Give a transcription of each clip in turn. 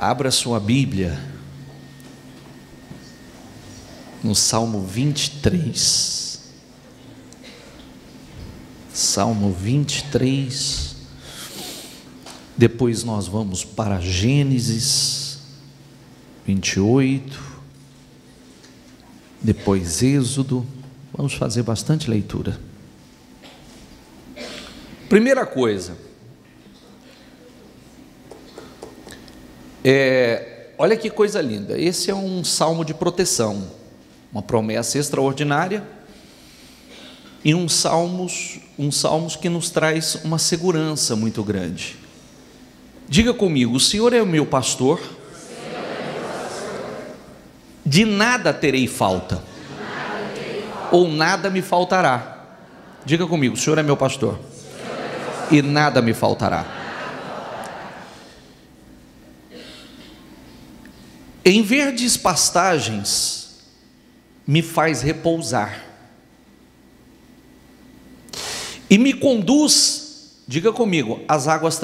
Abra sua Bíblia no Salmo 23. Salmo 23. Depois nós vamos para Gênesis 28. Depois Êxodo. Vamos fazer bastante leitura. Primeira coisa, olha que coisa linda. Esse é um salmo de proteção, uma promessa extraordinária, e um salmos que nos traz uma segurança muito grande. Diga comigo: o Senhor é o meu pastor, de nada terei falta, ou nada me faltará. Diga comigo: o Senhor é meu pastor, e nada me faltará. Em verdes pastagens me faz repousar, e me conduz, diga comigo, às águas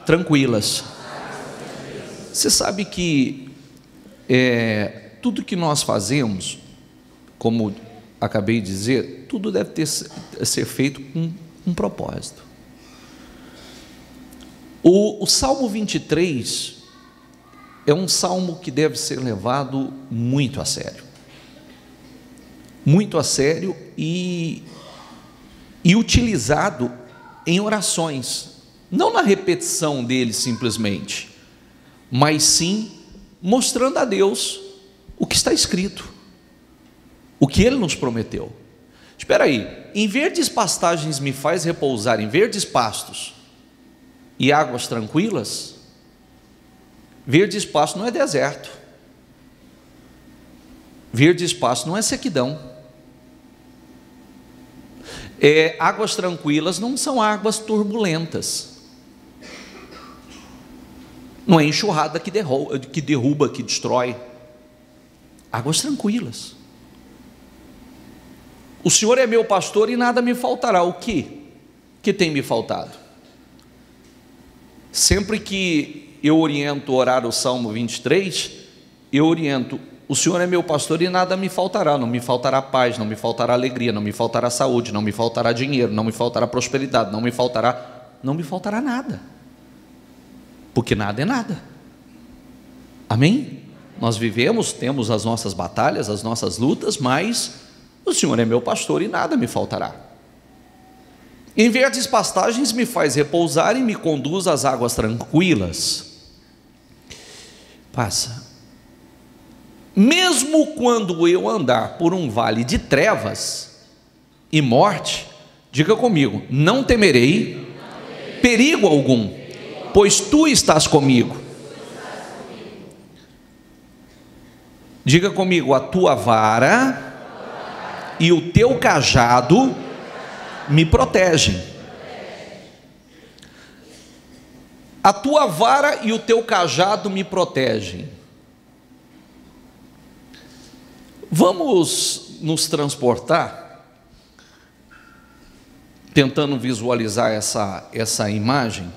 tranquilas. Você sabe que tudo que nós fazemos, como acabei de dizer, tudo deve ser feito com um propósito. O Salmo 23 é um salmo que deve ser levado muito a sério. Muito a sério e utilizado em orações. Não na repetição dele simplesmente, mas sim mostrando a Deus o que está escrito, o que Ele nos prometeu. Espera aí, em verdes pastagens me faz repousar, em verdes pastos e águas tranquilas. Verde espaço não é deserto, verde espaço não é sequidão, águas tranquilas não são águas turbulentas, não é enxurrada que derruba, que destrói. Águas tranquilas. O Senhor é meu pastor e nada me faltará. O que tem me faltado? Sempre que eu oriento orar o Salmo 23, eu oriento: o Senhor é meu pastor e nada me faltará. Não me faltará paz, não me faltará alegria, não me faltará saúde, não me faltará dinheiro, não me faltará prosperidade, não me faltará nada, porque nada é nada. Amém? Nós vivemos, temos as nossas batalhas, as nossas lutas, mas o Senhor é meu pastor e nada me faltará. Em verdes pastagens me faz repousar e me conduz às águas tranquilas. Passa. Mesmo quando eu andar por um vale de trevas e morte, diga comigo: não temerei perigo algum, pois tu estás comigo. Diga comigo: a tua vara e o teu cajado me protegem. A tua vara e o teu cajado me protegem. Vamos nos transportar, tentando visualizar essa imagem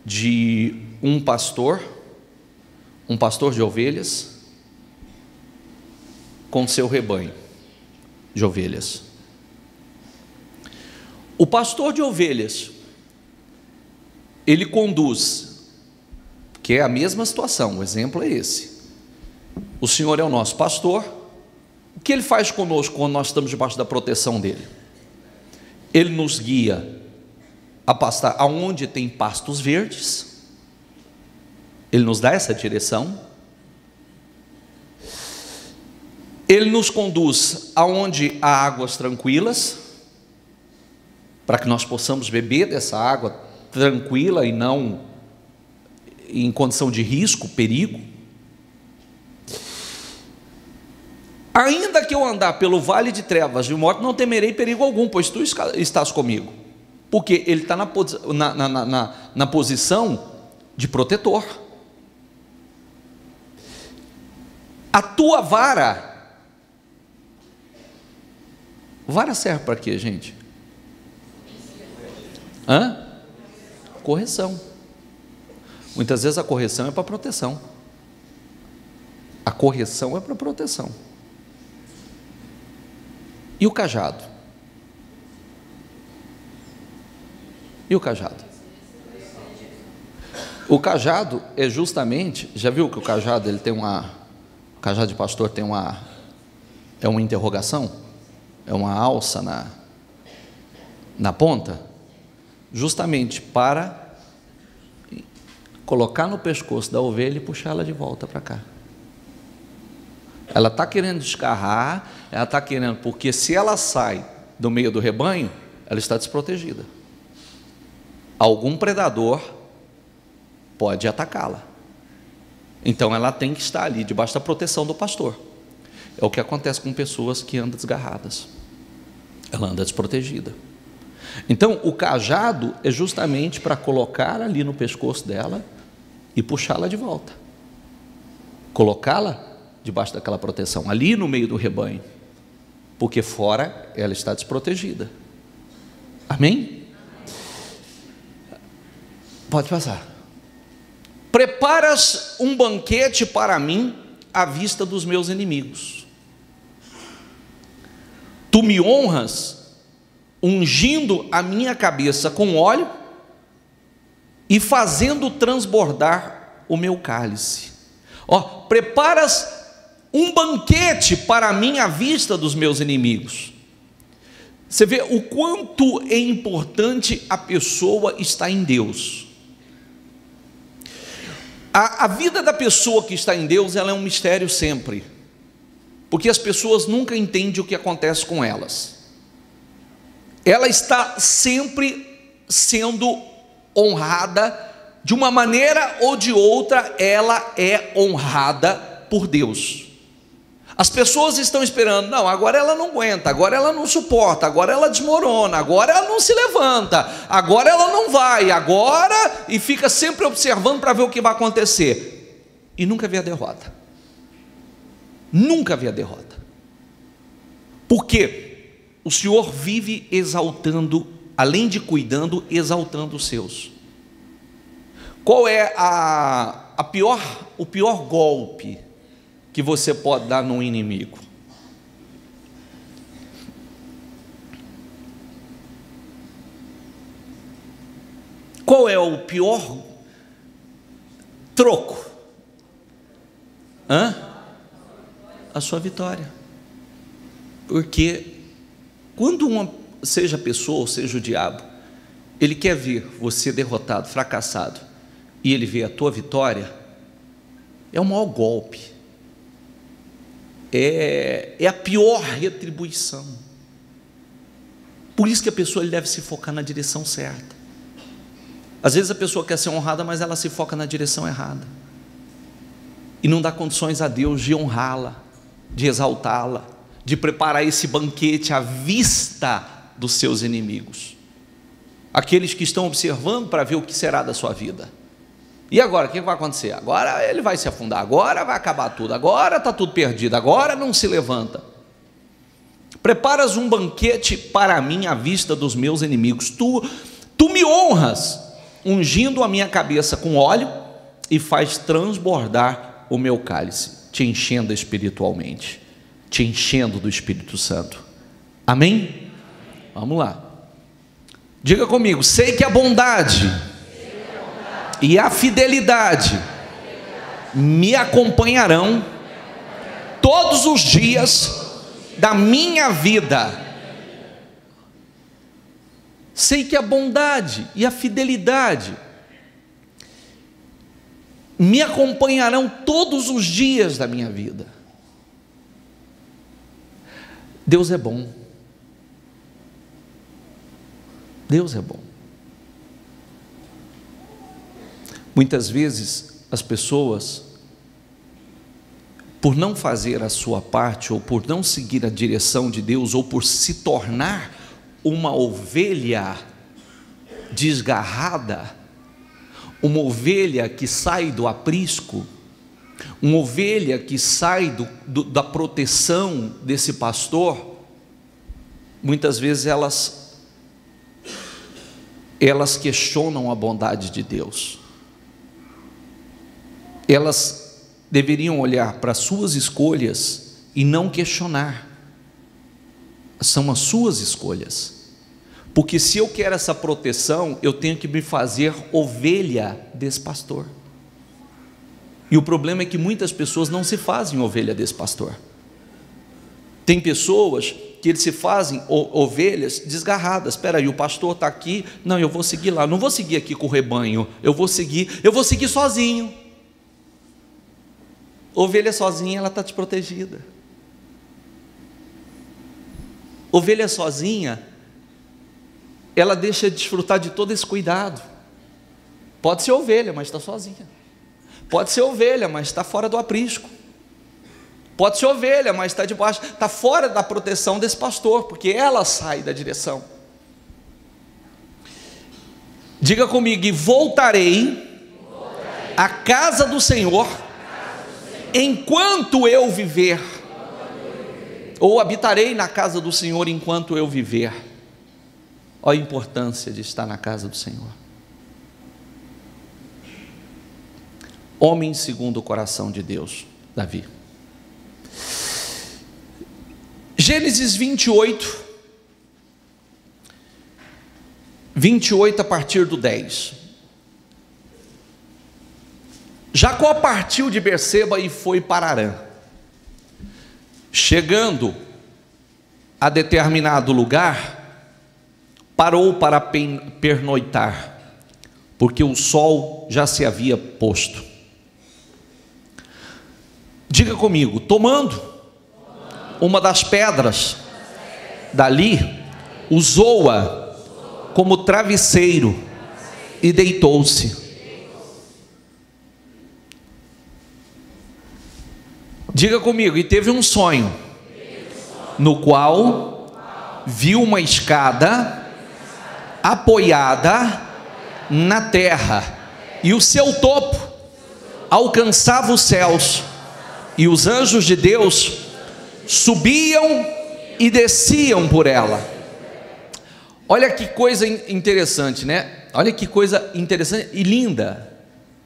de um pastor de ovelhas, com seu rebanho de ovelhas. O pastor de ovelhas, ele conduz, que é a mesma situação, o exemplo é esse. O Senhor é o nosso pastor. O que Ele faz conosco quando nós estamos debaixo da proteção dEle? Ele nos guia a pastar aonde tem pastos verdes, Ele nos dá essa direção. Ele nos conduz aonde há águas tranquilas, para que nós possamos beber dessa água tranquila e não em condição de risco, perigo. Ainda que eu andar pelo vale de trevas de morte, não temerei perigo algum, pois tu estás comigo. Porque ele está na posição de protetor. A tua vara serve para quê, gente? Correção. Muitas vezes a correção é para proteção. A correção é para proteção. E o cajado? E o cajado? O cajado é justamente, já viu que o cajado ele tem o cajado de pastor tem uma interrogação, é uma alça na ponta, justamente para colocar no pescoço da ovelha e puxar ela de volta para cá. Ela está querendo desgarrar, ela está querendo, porque se ela sai do meio do rebanho, ela está desprotegida. Algum predador pode atacá-la. Então ela tem que estar ali, debaixo da proteção do pastor. É o que acontece com pessoas que andam desgarradas. Ela anda desprotegida. Então o cajado é justamente para colocar ali no pescoço dela e puxá-la de volta. Colocá-la debaixo daquela proteção, ali no meio do rebanho. Porque fora ela está desprotegida. Amém? Pode passar. Preparas um banquete para mim à vista dos meus inimigos. Tu me honras, ungindo a minha cabeça com óleo e fazendo transbordar o meu cálice. Preparas um banquete para mim à vista dos meus inimigos. Você vê o quanto é importante a pessoa estar em Deus. A vida da pessoa que está em Deus, ela é um mistério sempre, porque as pessoas nunca entendem o que acontece com elas. Ela está sempre sendo honrada, de uma maneira ou de outra, ela é honrada por Deus. As pessoas estão esperando, não, agora ela não aguenta, agora ela não suporta, agora ela desmorona, agora ela não se levanta, agora ela não vai, agora, e fica sempre observando para ver o que vai acontecer, e nunca vê a derrota. Nunca vê a derrota. Porque o Senhor vive exaltando, além de cuidando, exaltando os seus. Qual é o pior golpe que você pode dar num inimigo? Qual é o pior troco? A sua vitória. Porque quando seja a pessoa ou seja o diabo, ele quer ver você derrotado, fracassado, e ele vê a tua vitória, é o maior golpe. É a pior retribuição. Por isso que a pessoa deve se focar na direção certa. Às vezes a pessoa quer ser honrada, mas ela se foca na direção errada, e não dá condições a Deus de honrá-la, de exaltá-la, de preparar esse banquete à vista dos seus inimigos, aqueles que estão observando para ver o que será da sua vida. E agora, o que vai acontecer? Agora ele vai se afundar, agora vai acabar tudo, agora está tudo perdido, agora não se levanta. Preparas um banquete para mim à vista dos meus inimigos. Tu me honras, ungindo a minha cabeça com óleo, e faz transbordar o meu cálice, te enchendo espiritualmente, te enchendo do Espírito Santo. Amém? Vamos lá. Diga comigo: sei que a bondade e a fidelidade me acompanharão todos os dias da minha vida. Sei que a bondade e a fidelidade me acompanharão todos os dias da minha vida. Deus é bom. Deus é bom. Muitas vezes as pessoas, por não fazer a sua parte, ou por não seguir a direção de Deus, ou por se tornar uma ovelha desgarrada, uma ovelha que sai do aprisco, uma ovelha que sai da proteção desse pastor, muitas vezes elas questionam a bondade de Deus. Elas deveriam olhar para as suas escolhas e não questionar. São as suas escolhas. Porque se eu quero essa proteção, eu tenho que me fazer ovelha desse pastor. E o problema é que muitas pessoas não se fazem ovelha desse pastor. Tem pessoas que eles se fazem ovelhas desgarradas. Espera aí, o pastor está aqui, não, eu vou seguir lá, não vou seguir aqui com o rebanho, eu vou seguir sozinho. Ovelha sozinha, ela está desprotegida. Ovelha sozinha, ela deixa de desfrutar de todo esse cuidado. Pode ser ovelha, mas está sozinha. Pode ser ovelha, mas está fora do aprisco. Pode ser ovelha, mas está debaixo, está fora da proteção desse pastor, porque ela sai da direção. Diga comigo: e voltarei à casa do Senhor enquanto eu viver, ou habitarei na casa do Senhor enquanto eu viver. Olha a importância de estar na casa do Senhor. Homem segundo o coração de Deus, Davi. Gênesis 28 a partir do 10. Jacó partiu de Berseba e foi para Harã. Chegando a determinado lugar, parou para pernoitar, porque o sol já se havia posto. Diga comigo: tomando uma das pedras dali, usou-a como travesseiro e deitou-se. Diga comigo: e teve um sonho, no qual viu uma escada apoiada na terra, e o seu topo alcançava os céus, e os anjos de Deus subiam e desciam por ela. Olha que coisa interessante, né? Olha que coisa interessante e linda,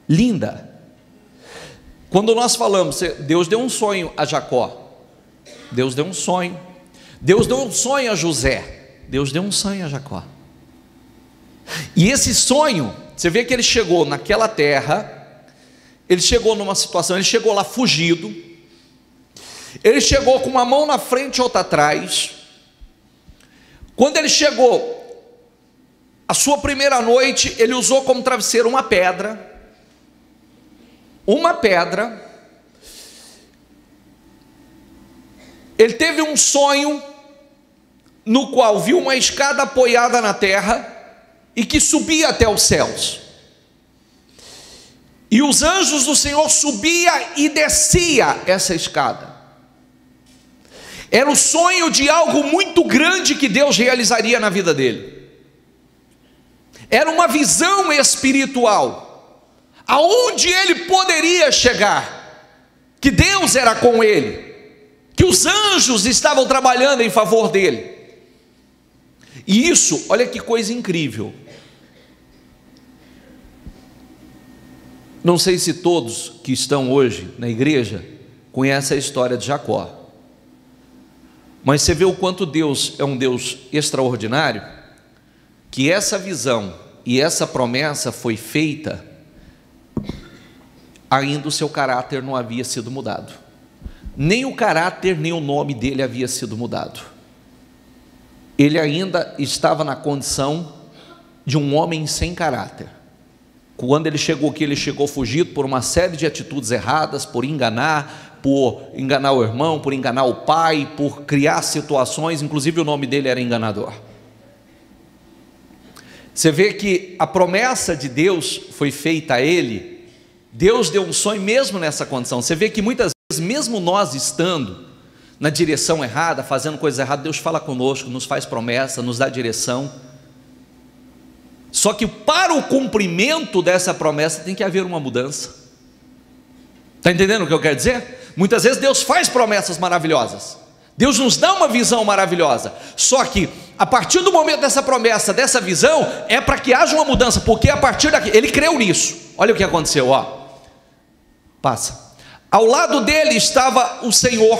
linda. Quando nós falamos, Deus deu um sonho a Jacó, Deus deu um sonho, Deus deu um sonho a José, Deus deu um sonho a Jacó. E esse sonho, você vê que ele chegou naquela terra, ele chegou numa situação, ele chegou lá fugido, ele chegou com uma mão na frente e outra atrás. Quando ele chegou, a sua primeira noite, ele usou como travesseiro uma pedra. Ele teve um sonho, no qual viu uma escada apoiada na terra, e que subia até os céus, e os anjos do Senhor subia e descia essa escada. Era o sonho de algo muito grande que Deus realizaria na vida dele. Era uma visão espiritual, aonde ele poderia chegar, que Deus era com ele, que os anjos estavam trabalhando em favor dele. E isso, olha que coisa incrível. Não sei se todos que estão hoje na igreja conhecem a história de Jacó, mas você vê o quanto Deus é um Deus extraordinário, que essa visão e essa promessa foi feita, ainda o seu caráter não havia sido mudado, nem o caráter nem o nome dele havia sido mudado. Ele ainda estava na condição de um homem sem caráter. Quando ele chegou aqui, ele chegou fugido por uma série de atitudes erradas, por enganar o irmão, por enganar o pai, por criar situações, inclusive o nome dele era enganador. Você vê que a promessa de Deus foi feita a ele, Deus deu um sonho mesmo nessa condição. Você vê que muitas vezes, mesmo nós estando na direção errada, fazendo coisa errada, Deus fala conosco, nos faz promessa, nos dá direção. Só que para o cumprimento dessa promessa tem que haver uma mudança. Está entendendo o que eu quero dizer? Muitas vezes Deus faz promessas maravilhosas, Deus nos dá uma visão maravilhosa, só que a partir do momento dessa promessa, dessa visão, é para que haja uma mudança, porque a partir daqui, ele creu nisso. Olha o que aconteceu, ó. Passa. Ao lado dele estava o Senhor.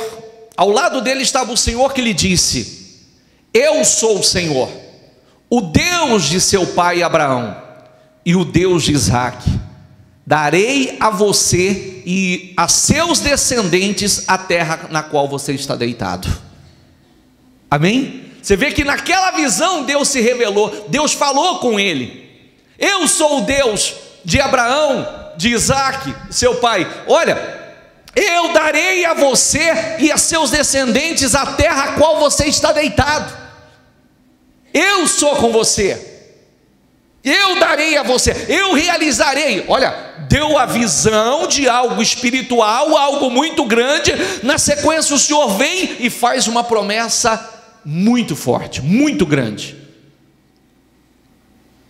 Ao lado dele estava o Senhor que lhe disse: eu sou o Senhor, o Deus de seu pai Abraão e o Deus de Isaque. Darei a você e a seus descendentes a terra na qual você está deitado. Amém? Você vê que naquela visão Deus se revelou, Deus falou com ele: eu sou o Deus de Abraão, de Isaque, seu pai. Olha, eu darei a você e a seus descendentes a terra a qual você está deitado. Eu sou com você, eu darei a você, eu realizarei. Olha, deu a visão de algo espiritual, algo muito grande. Na sequência o Senhor vem e faz uma promessa muito forte, muito grande: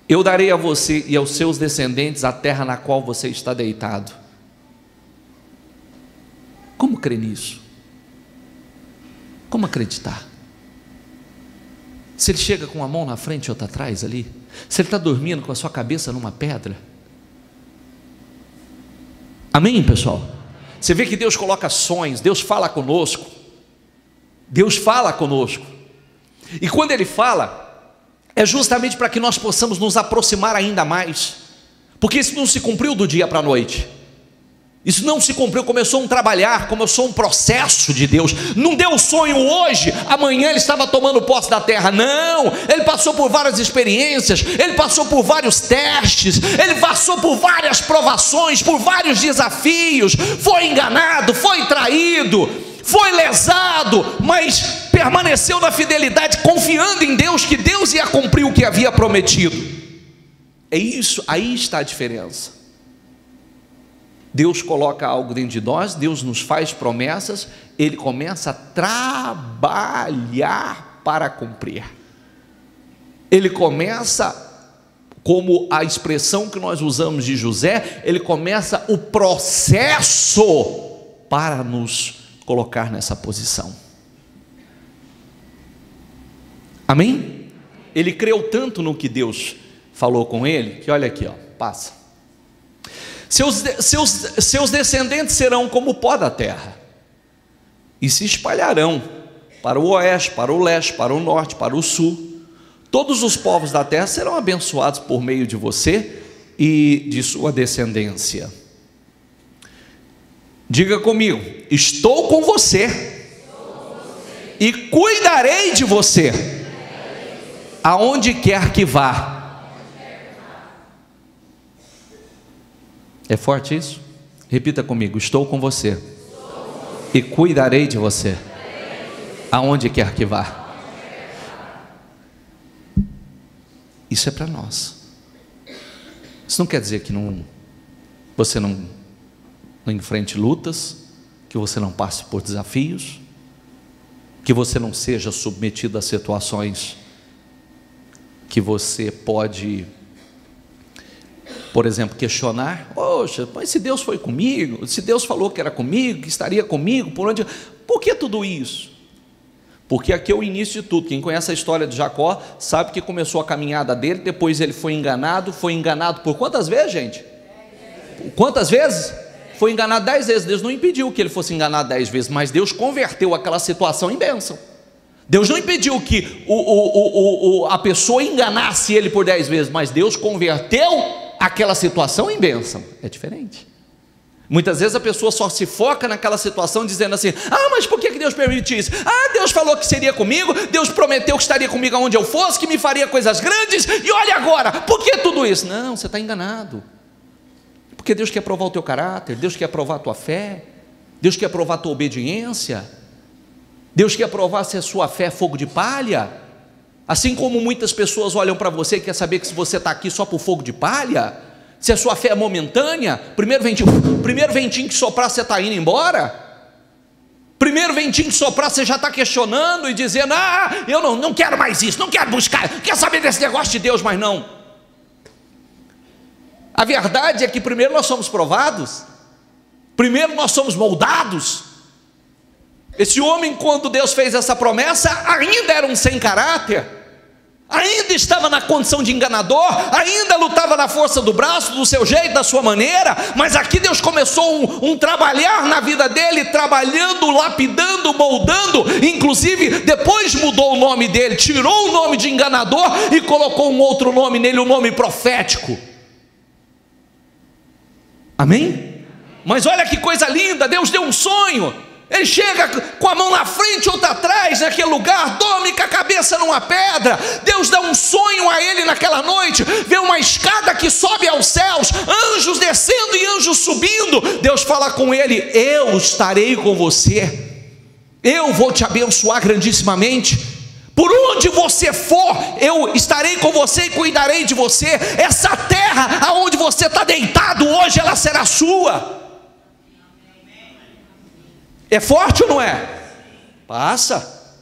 eu darei a você e aos seus descendentes a terra na qual você está deitado. Como crer nisso? Como acreditar? Se ele chega com uma mão na frente e outra atrás ali, se ele está dormindo com a sua cabeça numa pedra. Amém, pessoal? Você vê que Deus coloca sonhos, Deus fala conosco. Deus fala conosco. E quando Ele fala, é justamente para que nós possamos nos aproximar ainda mais, porque isso não se cumpriu do dia para a noite. Isso não se cumpriu, começou um trabalhar, começou um processo de Deus. Não deu sonho hoje, amanhã ele estava tomando posse da terra. Não, ele passou por várias experiências, ele passou por vários testes, ele passou por várias provações, por vários desafios. Foi enganado, foi traído, foi lesado, mas permaneceu na fidelidade, confiando em Deus, que Deus ia cumprir o que havia prometido. É isso, aí está a diferença. Deus coloca algo dentro de nós, Deus nos faz promessas, Ele começa a trabalhar para cumprir. Ele começa, como a expressão que nós usamos de José, ele começa o processo para nos colocar nessa posição. Amém? Ele creu tanto no que Deus falou com ele, que olha aqui, ó, passa. Seus descendentes serão como o pó da terra, e se espalharão para o oeste, para o leste, para o norte, para o sul. Todos os povos da terra serão abençoados por meio de você e de sua descendência. Diga comigo: estou com você e cuidarei de você, aonde quer que vá. É forte isso? Repita comigo: estou com você e cuidarei de você, aonde quer que vá. Isso é para nós. Isso não quer dizer que você não enfrente lutas, que você não passe por desafios, que você não seja submetido a situações que você pode, por exemplo, questionar: poxa, mas se Deus foi comigo, se Deus falou que era comigo, que estaria comigo, por que tudo isso? Porque aqui é o início de tudo. Quem conhece a história de Jacó sabe que começou a caminhada dele, depois ele foi enganado por quantas vezes, gente? Quantas vezes? Foi enganado 10 vezes. Deus não impediu que ele fosse enganado 10 vezes, mas Deus converteu aquela situação em bênção. Deus não impediu que a pessoa enganasse ele por 10 vezes, mas Deus converteu aquela situação em bênção. É diferente. Muitas vezes a pessoa só se foca naquela situação dizendo assim: ah, mas por que Deus permite isso? Ah, Deus falou que seria comigo, Deus prometeu que estaria comigo aonde eu fosse, que me faria coisas grandes, e olha agora, por que tudo isso? Não, você está enganado. Porque Deus quer provar o teu caráter, Deus quer provar a tua fé, Deus quer provar a tua obediência, Deus quer provar se a sua fé é fogo de palha. Assim como muitas pessoas olham para você e quer saber que se você está aqui só por fogo de palha, se a sua fé é momentânea, primeiro ventinho que soprar você está indo embora, primeiro ventinho que soprar você já está questionando e dizendo: ah, eu não quero mais isso, não quero buscar, não quero saber desse negócio de Deus, mas não. A verdade é que primeiro nós somos provados, primeiro nós somos moldados. Esse homem, quando Deus fez essa promessa, ainda era um sem caráter, ainda estava na condição de enganador, ainda lutava na força do braço, do seu jeito, da sua maneira, mas aqui Deus começou um trabalhar na vida dele, trabalhando, lapidando, moldando, inclusive depois mudou o nome dele, tirou o nome de enganador e colocou um outro nome nele, o nome profético. Amém? Mas olha que coisa linda, Deus deu um sonho. Ele chega com a mão na frente, outra atrás, naquele lugar, dorme com a cabeça numa pedra. Deus dá um sonho a ele naquela noite, vê uma escada que sobe aos céus, anjos descendo e anjos subindo. Deus fala com ele: eu estarei com você, eu vou te abençoar grandissimamente. Por onde você for, eu estarei com você e cuidarei de você. Essa terra aonde você está deitado hoje, ela será sua. É forte ou não é? Passa.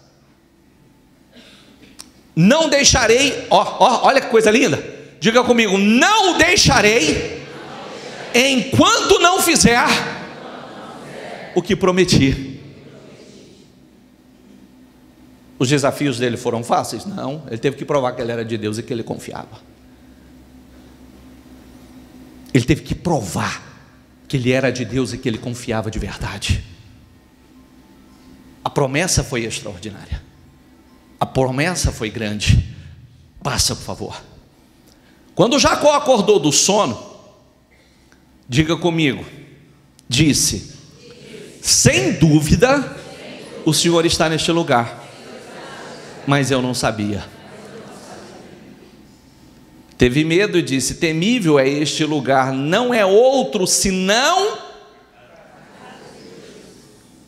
Não deixarei, olha que coisa linda. Diga comigo: não o deixarei enquanto não fizer o que prometi. Os desafios dele foram fáceis? Não, ele teve que provar que ele era de Deus e que ele confiava. Ele teve que provar que ele era de Deus e que ele confiava de verdade. A promessa foi extraordinária, a promessa foi grande. Passa, por favor. Quando Jacó acordou do sono, diga comigo, disse: sem dúvida o Senhor está neste lugar, mas eu não sabia. Teve medo e disse: temível é este lugar, não é outro senão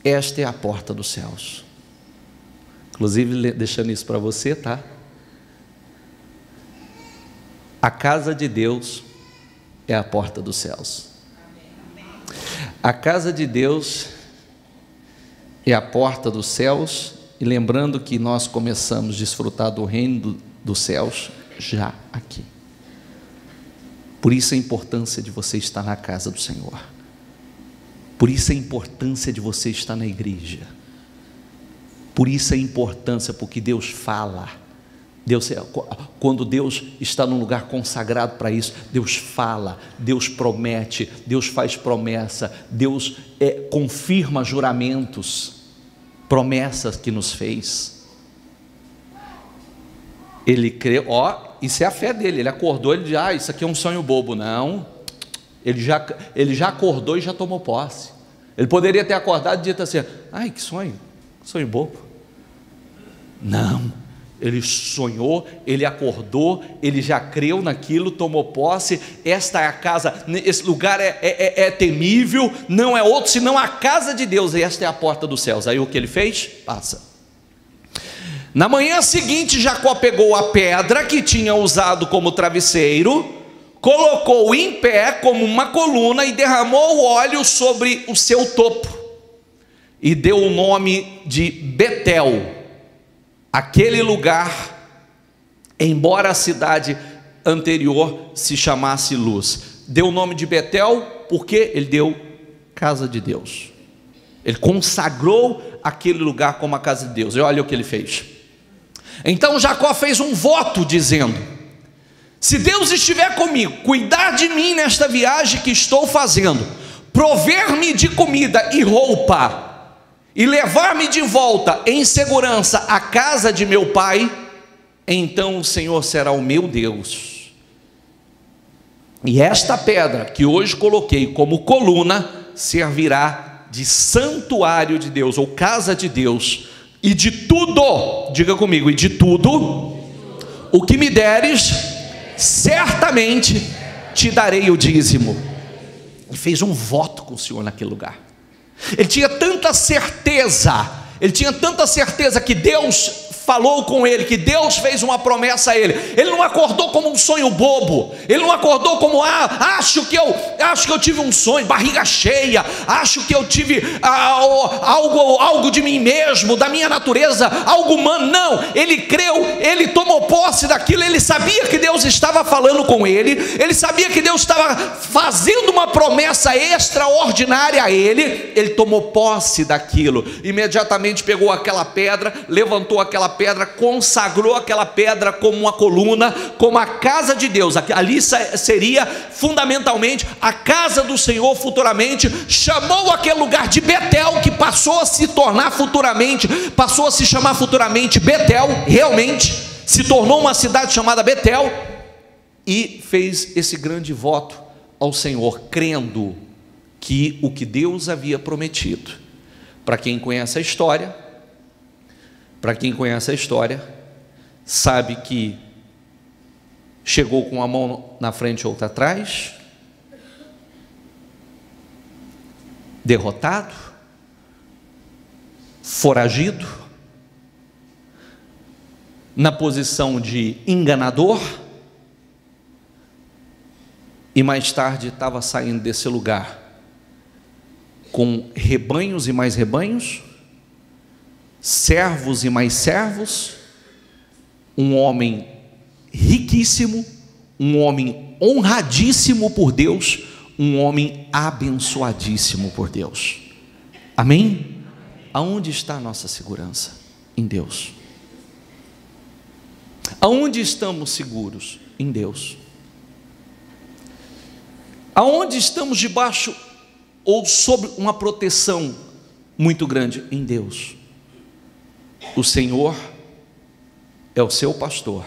esta é a porta dos céus. Inclusive, deixando isso para você, tá? A casa de Deus é a porta dos céus. A casa de Deus é a porta dos céus. E lembrando que nós começamos a desfrutar do reino dos céus já aqui. Por isso a importância de você estar na casa do Senhor. Por isso a importância de você estar na igreja. Por isso a importância, porque Deus fala. Quando Deus está num lugar consagrado para isso, Deus fala, Deus promete, Deus faz promessa, Deus confirma juramentos, promessas que nos fez. Ele crê, isso é a fé dele. Ele acordou, ele diz: isso aqui é um sonho bobo. Não. Ele já acordou e já tomou posse. Ele poderia ter acordado e dito assim: que sonho bobo. Não, ele sonhou, ele acordou, ele já creu naquilo, tomou posse. Esta é a casa, esse lugar é temível, não é outro senão a casa de Deus, e esta é a porta dos céus. Aí o que ele fez? Passa. Na manhã seguinte, Jacó pegou a pedra que tinha usado como travesseiro, colocou em pé como uma coluna e derramou óleo sobre o seu topo, e deu o nome de Betel, aquele lugar, embora a cidade anterior se chamasse Luz. Deu o nome de Betel porque ele deu casa de Deus. Ele consagrou aquele lugar como a casa de Deus. E olha o que ele fez. Então Jacó fez um voto dizendo: se Deus estiver comigo, cuidar de mim nesta viagem que estou fazendo, prover-me de comida e roupa, e levar-me de volta em segurança à casa de meu pai, então o Senhor será o meu Deus. E esta pedra que hoje coloquei como coluna servirá de santuário de Deus, ou casa de Deus. E de tudo, diga comigo, e de tudo o que me deres, certamente te darei o dízimo. Ele fez um voto com o Senhor naquele lugar. Ele tinha tanta certeza que Deus falou com ele, que Deus fez uma promessa a ele. Ele não acordou como um sonho bobo. Ele não acordou como acho que eu tive um sonho, barriga cheia, acho que eu tive algo de mim mesmo, da minha natureza, algo humano. Não, ele creu, ele tomou posse daquilo. Ele sabia que Deus estava falando com ele, ele sabia que Deus estava fazendo uma promessa extraordinária a ele. Ele tomou posse daquilo, imediatamente pegou aquela pedra, levantou aquela pedra, consagrou aquela pedra como uma coluna, como a casa de Deus. Ali seria fundamentalmente a casa do Senhor futuramente. Chamou aquele lugar de Betel, que passou a se tornar futuramente, passou a se chamar futuramente Betel, realmente se tornou uma cidade chamada Betel, e fez esse grande voto ao Senhor, crendo que o que Deus havia prometido. Para quem conhece a história, sabe que chegou com uma mão na frente e outra atrás, derrotado, foragido, na posição de enganador, e mais tarde estava saindo desse lugar com rebanhos e mais rebanhos, servos e mais servos, um homem riquíssimo, um homem honradíssimo por Deus, um homem abençoadíssimo por Deus. Amém? Aonde está a nossa segurança? Em Deus. Aonde estamos seguros? Em Deus. Aonde estamos debaixo ou sob uma proteção muito grande? Em Deus. O Senhor é o seu pastor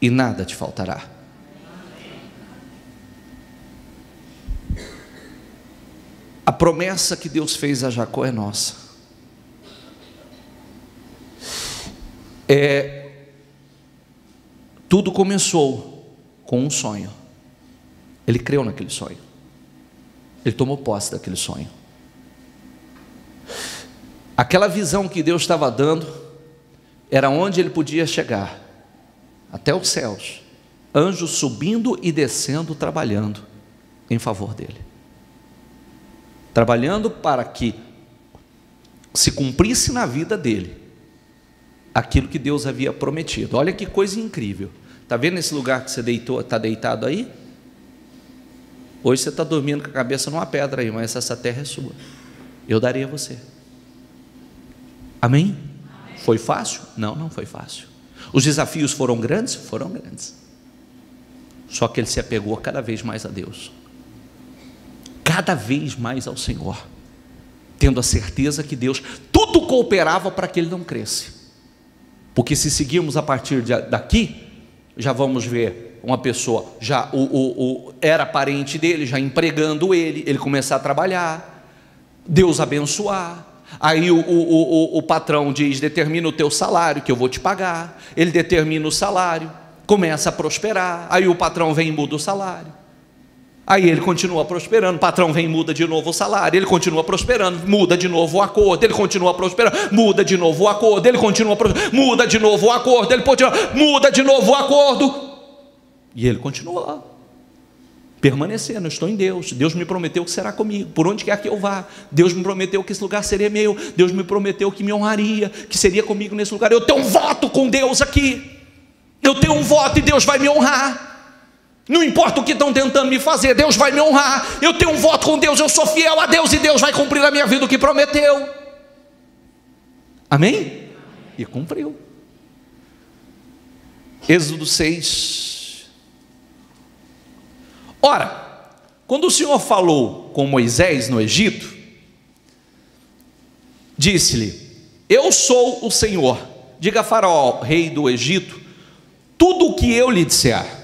e nada te faltará. A promessa que Deus fez a Jacó é nossa. Tudo começou com um sonho. Ele creu naquele sonho. Ele tomou posse daquele sonho. Aquela visão que Deus estava dando era onde ele podia chegar, até os céus, anjos subindo e descendo, trabalhando em favor dele, trabalhando para que se cumprisse na vida dele aquilo que Deus havia prometido. Olha que coisa incrível. Está vendo esse lugar que você está deitado aí? Hoje você está dormindo com a cabeça numa pedra aí, mas essa terra é sua. Eu darei a você. Amém? Foi fácil? Não, não foi fácil. Os desafios foram grandes? Foram grandes. Só que ele se apegou cada vez mais a Deus, cada vez mais ao Senhor, tendo a certeza que Deus, tudo cooperava para que ele não cresce. Porque se seguirmos a partir daqui, já vamos ver uma pessoa, já era parente dele, já empregando ele começar a trabalhar, Deus abençoar. Aí o patrão diz: determina o teu salário que eu vou te pagar. Ele determina o salário, começa a prosperar. Aí o patrão vem e muda o salário. Aí ele continua prosperando, o patrão vem e muda de novo o salário. Ele continua prosperando, muda de novo o acordo. Ele continua prosperando, muda de novo o acordo. Ele continua prosperando, muda de novo o acordo. Ele muda de novo o acordo. E ele continua lá, permanecendo. Eu estou em Deus. Deus me prometeu que será comigo, por onde quer que eu vá. Deus me prometeu que esse lugar seria meu. Deus me prometeu que me honraria, que seria comigo nesse lugar. Eu tenho um voto com Deus aqui. Eu tenho um voto e Deus vai me honrar. Não importa o que estão tentando me fazer, Deus vai me honrar. Eu tenho um voto com Deus, eu sou fiel a Deus e Deus vai cumprir na minha vida o que prometeu. Amém? E cumpriu. Êxodo 6. Ora, quando o Senhor falou com Moisés no Egito, disse-lhe: eu sou o Senhor. Diga a Faraó, rei do Egito, tudo o que eu lhe disser.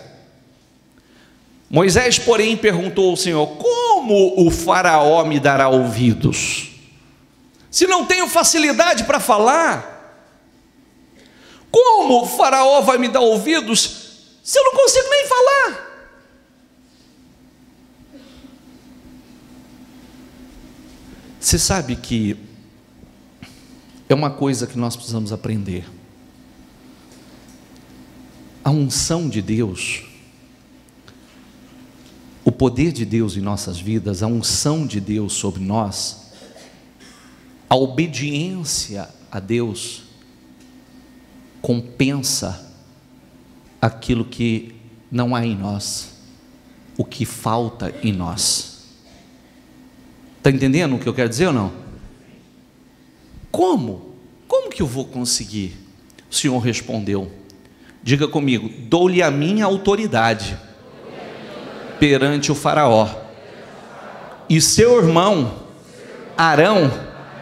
Moisés, porém, perguntou ao Senhor: como o Faraó me dará ouvidos, se não tenho facilidade para falar? Como o Faraó vai me dar ouvidos se eu não consigo nem falar? Você sabe que é uma coisa que nós precisamos aprender. A unção de Deus, o poder de Deus em nossas vidas, a unção de Deus sobre nós, a obediência a Deus compensa aquilo que não há em nós, o que falta em nós. Está entendendo o que eu quero dizer ou não? Como? Como que eu vou conseguir? O Senhor respondeu, diga comigo, dou-lhe a minha autoridade perante o faraó, e seu irmão Arão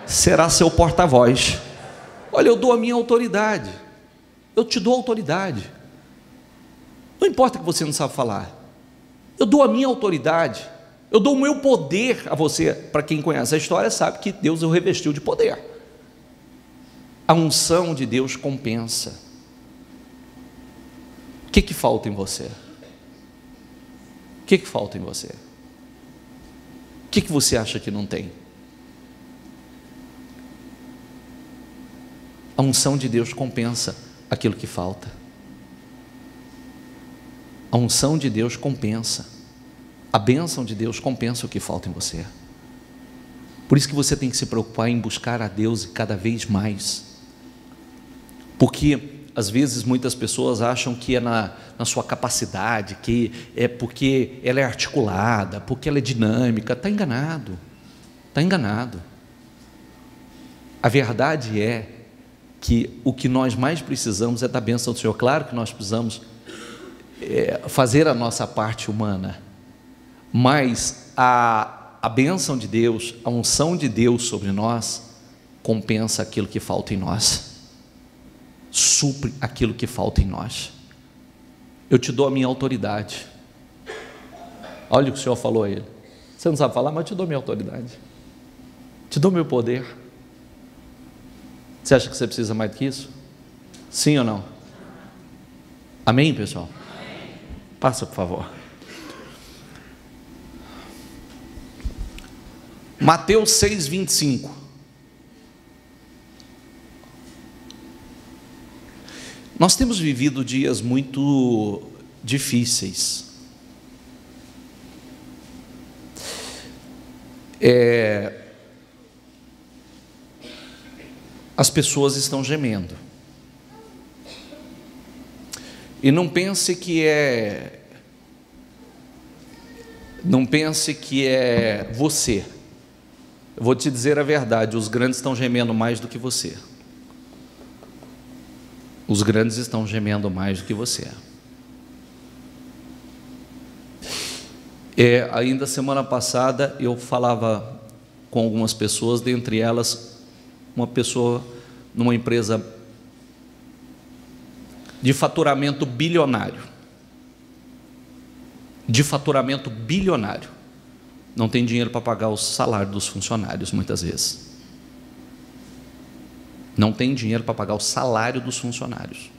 será seu porta-voz. Olha, eu dou a minha autoridade, eu te dou autoridade, não importa que você não sabe falar, eu dou a minha autoridade, eu dou o meu poder a você. Para quem conhece a história sabe que Deus o revestiu de poder. A unção de Deus compensa. O que falta em você? O que falta em você? O que você acha que não tem? A unção de Deus compensa aquilo que falta. A unção de Deus compensa. A bênção de Deus compensa o que falta em você. Por isso que você tem que se preocupar em buscar a Deus cada vez mais. Porque às vezes muitas pessoas acham que é na sua capacidade, que é porque ela é articulada, porque ela é dinâmica. Está enganado, está enganado. A verdade é que o que nós mais precisamos é da bênção do Senhor. Claro que nós precisamos fazer a nossa parte humana, mas a bênção de Deus, a unção de Deus sobre nós, compensa aquilo que falta em nós, supre aquilo que falta em nós. Eu te dou a minha autoridade. Olha o que o Senhor falou a ele. Você não sabe falar, mas eu te dou a minha autoridade, te dou meu poder. Você acha que você precisa mais do que isso? Sim ou não? Amém, pessoal? Amém. Passa, por favor. Mateus 6:25. Nós temos vivido dias muito difíceis. As pessoas estão gemendo. E não pense que é você. Eu vou te dizer a verdade, os grandes estão gemendo mais do que você. Os grandes estão gemendo mais do que você. Ainda semana passada eu falava com algumas pessoas, dentre elas uma pessoa numa empresa de faturamento bilionário. Não tem dinheiro para pagar o salário dos funcionários, muitas vezes. Não tem dinheiro para pagar o salário dos funcionários.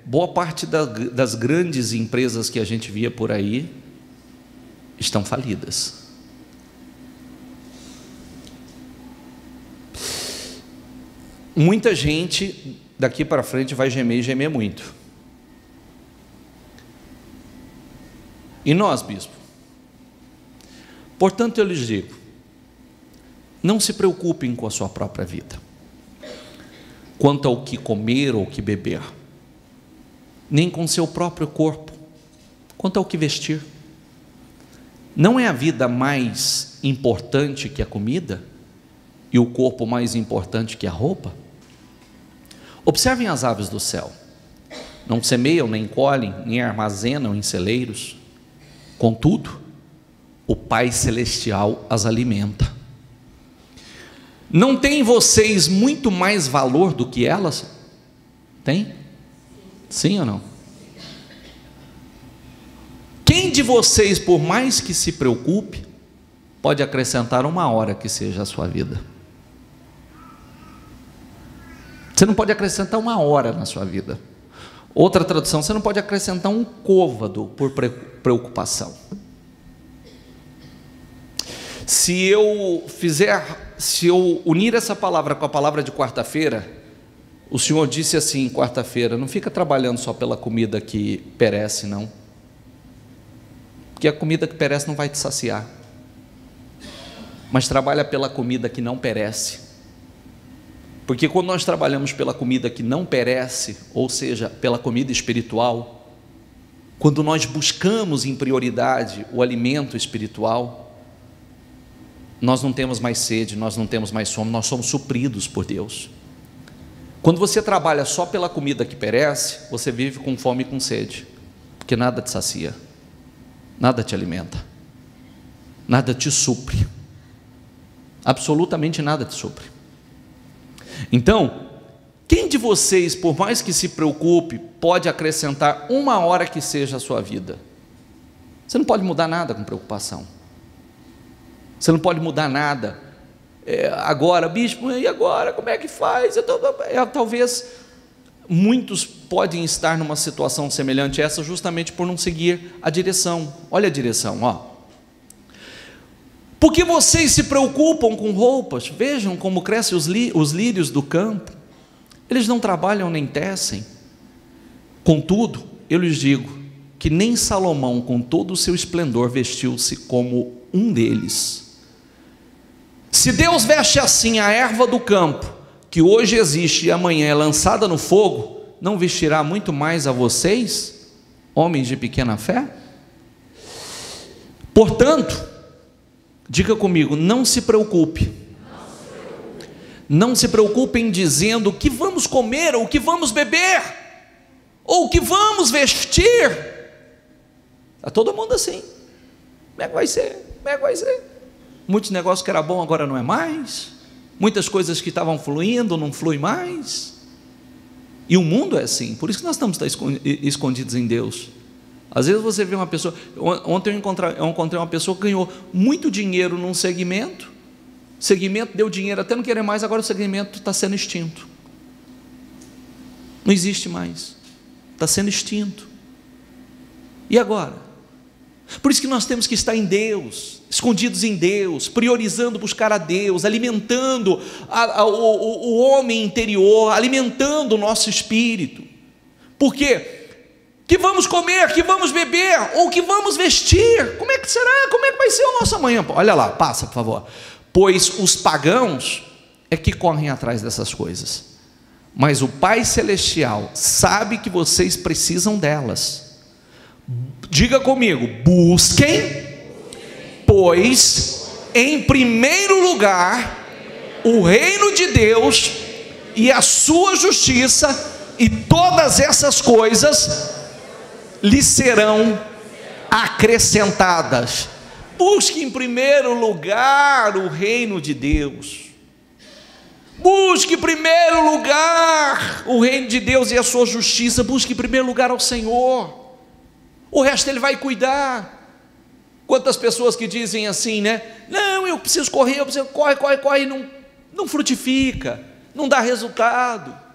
Boa parte das grandes empresas que a gente via por aí estão falidas. Muita gente daqui para frente vai gemer e gemer muito. E nós, bispo? Portanto, eu lhes digo, não se preocupem com a sua própria vida, quanto ao que comer ou que beber, nem com seu próprio corpo, quanto ao que vestir. Não é a vida mais importante que a comida, e o corpo mais importante que a roupa? Observem as aves do céu, não semeiam, nem colhem, nem armazenam em celeiros, contudo, o Pai Celestial as alimenta. Não têm vocês muito mais valor do que elas? Tem? Sim ou não? Quem de vocês, por mais que se preocupe, pode acrescentar uma hora que seja a sua vida? Você não pode acrescentar uma hora na sua vida. Outra tradução, você não pode acrescentar um côvado por preocupação. Se eu unir essa palavra com a palavra de quarta-feira, o Senhor disse assim, quarta-feira, não fica trabalhando só pela comida que perece, não. Porque a comida que perece não vai te saciar. Mas trabalha pela comida que não perece. Porque quando nós trabalhamos pela comida que não perece, ou seja, pela comida espiritual, quando nós buscamos em prioridade o alimento espiritual, nós não temos mais sede, nós não temos mais fome, nós somos supridos por Deus. Quando você trabalha só pela comida que perece, você vive com fome e com sede, porque nada te sacia, nada te alimenta, nada te supre, absolutamente nada te supre. Então, quem de vocês, por mais que se preocupe, pode acrescentar 1 hora que seja a sua vida? Você não pode mudar nada com preocupação, você não pode mudar nada. Agora, bispo, e agora, como é que faz? Talvez muitos podem estar numa situação semelhante a essa, justamente por não seguir a direção. Olha a direção, ó. Porque vocês se preocupam com roupas? Vejam como crescem os lírios do campo, eles não trabalham nem tecem. Contudo, eu lhes digo que nem Salomão, com todo o seu esplendor, vestiu-se como um deles. Se Deus veste assim a erva do campo, que hoje existe e amanhã é lançada no fogo, não vestirá muito mais a vocês, homens de pequena fé? Portanto, diga comigo, não se preocupe. Não se preocupem dizendo o que vamos comer, ou o que vamos beber, ou o que vamos vestir. Está todo mundo assim. Como é que vai ser? Como é que vai ser? Muitos negócios que era bom agora não é mais. Muitas coisas que estavam fluindo não fluem mais. E o mundo é assim. Por isso que nós estamos escondidos em Deus. Às vezes você vê uma pessoa. Ontem eu encontrei uma pessoa que ganhou muito dinheiro num segmento. O segmento deu dinheiro até não querer mais. Agora o segmento está sendo extinto. Não existe mais. Está sendo extinto. E agora? Por isso que nós temos que estar em Deus, escondidos em Deus, priorizando buscar a Deus, alimentando o homem interior, alimentando o nosso espírito. Por quê? Que vamos comer, que vamos beber, ou que vamos vestir? Como é que será? Como é que vai ser o nosso amanhã? Olha lá, passa por favor. Pois os pagãos é que correm atrás dessas coisas, mas o Pai Celestial sabe que vocês precisam delas. Diga comigo, busquem, pois, em primeiro lugar, o reino de Deus e a sua justiça, e todas essas coisas lhe serão acrescentadas. Busque em primeiro lugar o reino de Deus. Busque em primeiro lugar o reino de Deus e a sua justiça. Busque em primeiro lugar ao Senhor. O resto Ele vai cuidar. Quantas pessoas que dizem assim, né? Não, eu preciso correr, corre, não frutifica, não dá resultado.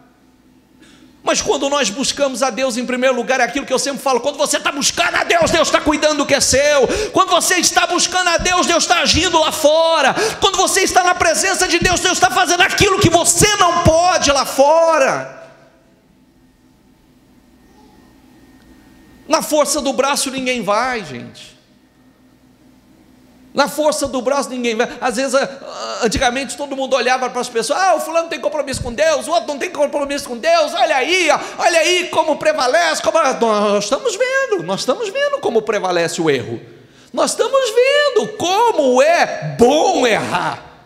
Mas quando nós buscamos a Deus em primeiro lugar, é aquilo que eu sempre falo: quando você está buscando a Deus, Deus está cuidando do que é seu. Quando você está buscando a Deus, Deus está agindo lá fora. Quando você está na presença de Deus, Deus está fazendo aquilo que você não pode lá fora. Na força do braço ninguém vai, gente. Na força do braço ninguém vai. Às vezes, antigamente todo mundo olhava para as pessoas: o fulano tem compromisso com Deus, o outro não tem compromisso com Deus. Olha aí como prevalece. Nós estamos vendo como prevalece o erro. Nós estamos vendo como é bom errar.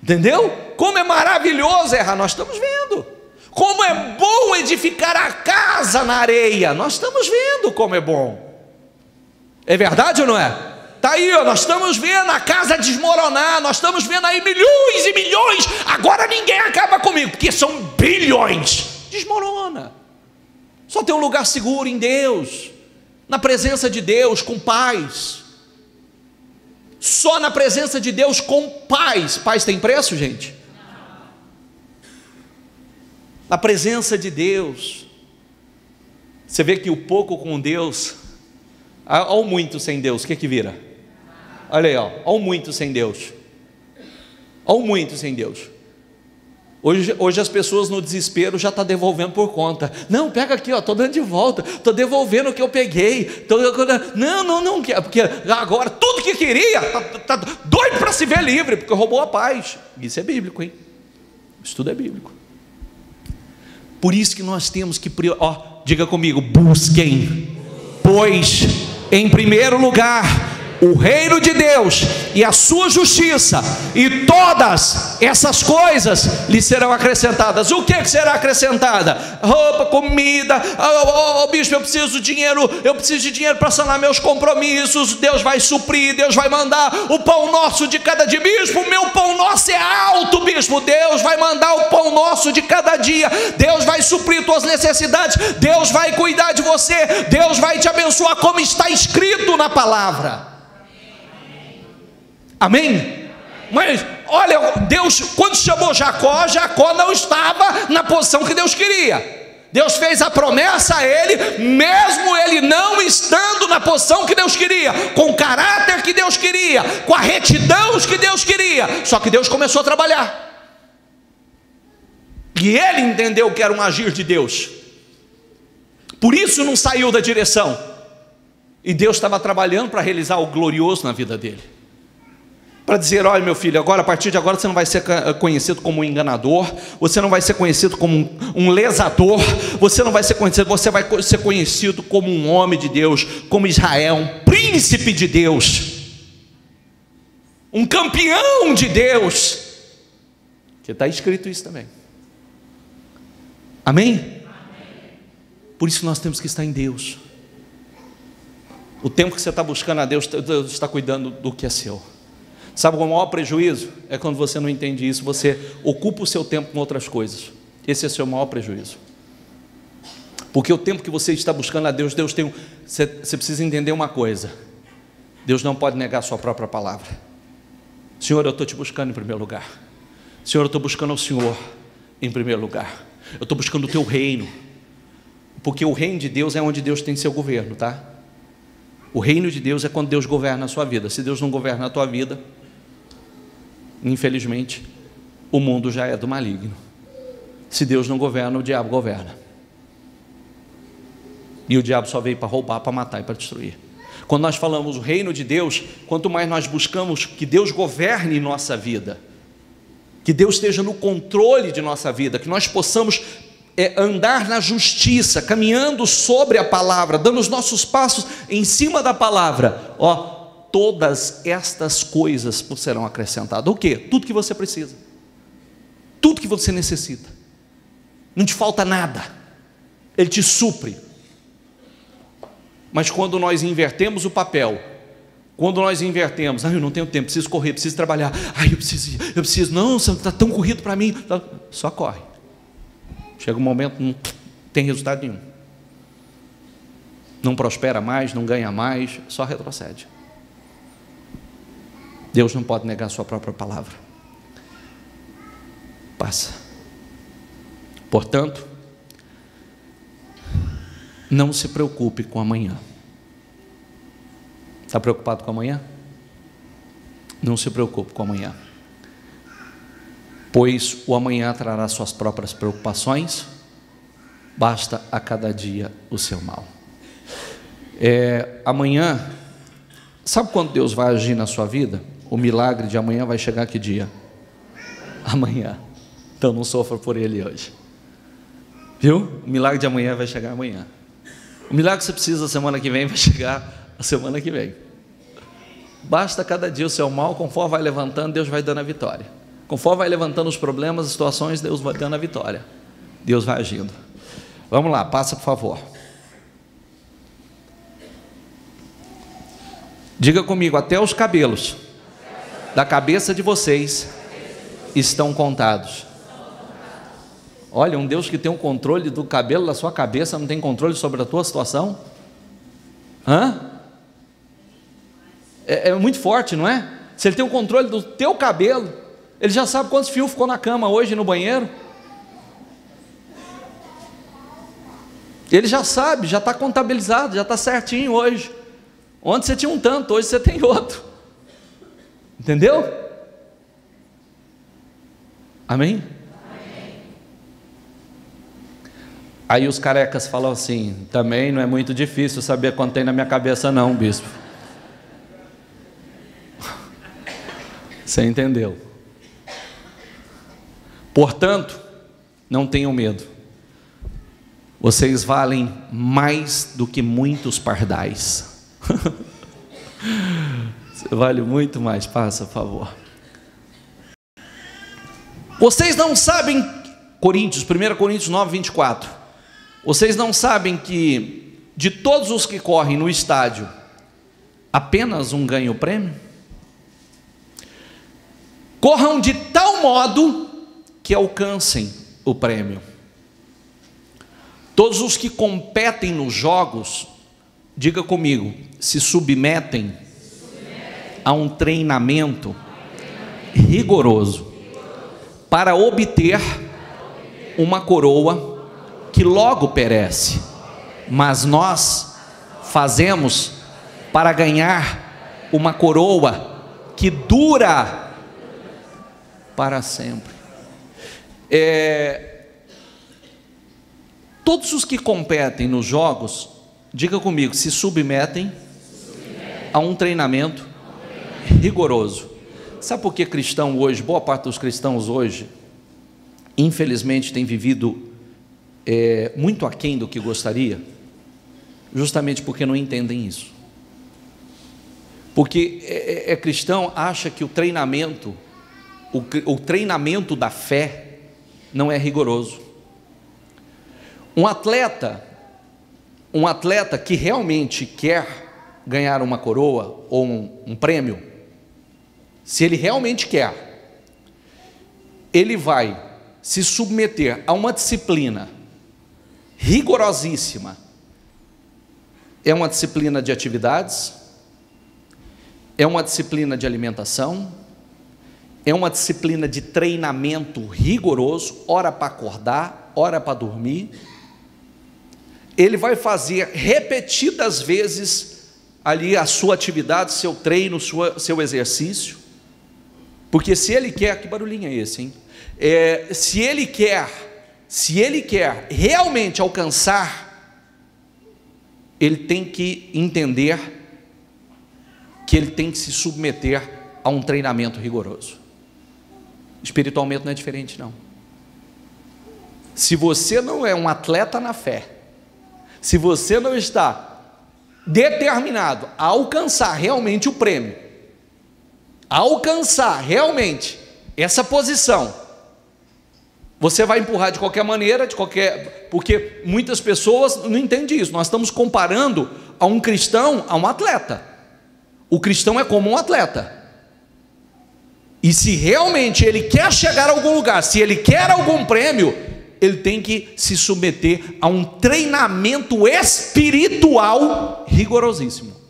Entendeu? Como é maravilhoso errar. Nós estamos vendo. Como é bom edificar a casa na areia. Nós estamos vendo como é bom. É verdade ou não é? Está aí, nós estamos vendo a casa desmoronar. Nós estamos vendo aí milhões e milhões. Agora ninguém acaba comigo, porque são bilhões. Desmorona. Só tem um lugar seguro em Deus, na presença de Deus, com paz. Só na presença de Deus com paz. Paz tem preço, gente? Na presença de Deus. Você vê que o pouco com Deus, ao muito sem Deus, o que vira? Olha aí, ao muito sem Deus. Ao muito sem Deus. Hoje as pessoas no desespero já estão devolvendo por conta. Não, pega aqui, estou dando de volta, estou devolvendo o que eu peguei. Não, porque agora tudo que queria, está doido para se ver livre, porque roubou a paz. Isso é bíblico, hein? Isso tudo é bíblico. Por isso que nós temos que, diga comigo, busquem, pois, em primeiro lugar, o reino de Deus e a sua justiça, e todas essas coisas lhe serão acrescentadas. O que será acrescentada? Roupa, comida. Bispo, eu preciso de dinheiro para sanar meus compromissos. Deus vai suprir, Deus vai mandar o pão nosso de cada dia. Bispo, o meu pão nosso é alto, bispo. Deus vai mandar o pão nosso de cada dia. Deus vai suprir tuas necessidades. Deus vai cuidar de você. Deus vai te abençoar, como está escrito na palavra. Amém? Mas olha, Deus, quando chamou Jacó, Jacó não estava na posição que Deus queria. Deus fez a promessa a ele, mesmo ele não estando na posição que Deus queria, com o caráter que Deus queria, com a retidão que Deus queria. Só que Deus começou a trabalhar, e ele entendeu que era um agir de Deus. Por isso não saiu da direção, e Deus estava trabalhando para realizar o glorioso na vida dele, para dizer: olha, meu filho, agora, a partir de agora você não vai ser conhecido como um enganador, você não vai ser conhecido como um lesador, você não vai ser conhecido, você vai ser conhecido como um homem de Deus, como Israel, um príncipe de Deus, um campeão de Deus, que está escrito isso também. Amém? Por isso nós temos que estar em Deus. O tempo que você está buscando a Deus, Deus está cuidando do que é seu. Sabe qual é o maior prejuízo? É quando você não entende isso, você ocupa o seu tempo com outras coisas. Esse é o seu maior prejuízo. Porque o tempo que você está buscando a Deus, você precisa entender uma coisa: Deus não pode negar a sua própria palavra. Senhor, eu estou te buscando em primeiro lugar. Senhor, eu estou buscando o Senhor em primeiro lugar. Eu estou buscando o teu reino, porque o reino de Deus é onde Deus tem seu governo, tá? O reino de Deus é quando Deus governa a sua vida. Se Deus não governa a tua vida, infelizmente, o mundo já é do maligno. Se Deus não governa, o diabo governa. E o diabo só veio para roubar, para matar e para destruir. Quando nós falamos o reino de Deus, quanto mais nós buscamos que Deus governe nossa vida, que Deus esteja no controle de nossa vida, que nós possamos andar na justiça, caminhando sobre a palavra, dando os nossos passos em cima da palavra, todas estas coisas serão acrescentadas. O quê? Tudo que você precisa, tudo que você necessita, não te falta nada, Ele te supre. Mas quando nós invertemos o papel, quando nós invertemos: eu não tenho tempo, preciso correr, preciso trabalhar, eu preciso, não, você está tão corrido para mim, só corre. Chega um momento, não tem resultado nenhum, não prospera mais, não ganha mais, só retrocede. Deus não pode negar a sua própria palavra. Passa. Portanto, não se preocupe com amanhã. Está preocupado com amanhã? Não se preocupe com amanhã, pois o amanhã trará suas próprias preocupações. Basta a cada dia o seu mal. Amanhã, sabe quando Deus vai agir na sua vida? O milagre de amanhã vai chegar que dia? Amanhã. Então não sofra por ele hoje, viu? O milagre de amanhã vai chegar amanhã. O milagre que você precisa a semana que vem vai chegar a semana que vem. Basta cada dia o seu mal, conforme vai levantando, Deus vai dando a vitória. Conforme vai levantando os problemas, as situações, Deus vai dando a vitória. Deus vai agindo. Vamos lá, passa por favor. Diga comigo: até os cabelos da cabeça de vocês estão contados. Olha, um Deus que tem o controle do cabelo da sua cabeça não tem controle sobre a tua situação? É muito forte, não é? Se Ele tem o controle do teu cabelo, Ele já sabe quantos fios ficou na cama hoje no banheiro. Ele já sabe, já está contabilizado, já está certinho hoje. Ontem você tinha um tanto, hoje você tem outro. Entendeu? Amém? Amém. Aí os carecas falam assim: também não é muito difícil saber quanto tem na minha cabeça não, bispo. Você entendeu? Portanto, não tenham medo. Vocês valem mais do que muitos pardais. Vale muito mais, passa, por favor. Vocês não sabem, 1 Coríntios 9, 24. Vocês não sabem que de todos os que correm no estádio, apenas um ganha o prêmio? Corram de tal modo que alcancem o prêmio. Todos os que competem nos jogos, diga comigo, se submetem a um treinamento rigoroso para obter uma coroa que logo perece, mas nós fazemos para ganhar uma coroa que dura para sempre. Todos os que competem nos jogos, diga comigo, se submetem a um treinamento rigoroso. Sabe por que cristão hoje, boa parte dos cristãos hoje, infelizmente tem vivido muito aquém do que gostaria? Justamente porque não entendem isso. Porque cristão acha que o treinamento da fé não é rigoroso. Um atleta que realmente quer ganhar uma coroa ou um prêmio, se ele realmente quer, ele vai se submeter a uma disciplina rigorosíssima. É uma disciplina de atividades, é uma disciplina de alimentação, é uma disciplina de treinamento rigoroso, hora para acordar, hora para dormir. Ele vai fazer repetidas vezes ali a sua atividade, seu treino, seu exercício, porque se ele quer, que barulhinho é esse, hein? Se ele quer realmente alcançar, ele tem que entender que ele tem que se submeter a um treinamento rigoroso. Espiritualmente não é diferente, não. Se você não é um atleta na fé, se você não está determinado a alcançar realmente o prêmio, a alcançar realmente essa posição, você vai empurrar de qualquer maneira, porque muitas pessoas não entendem isso. Nós estamos comparando a um cristão a um atleta. O cristão é como um atleta. E se realmente ele quer chegar a algum lugar, se ele quer algum prêmio, ele tem que se submeter a um treinamento espiritual rigorosíssimo.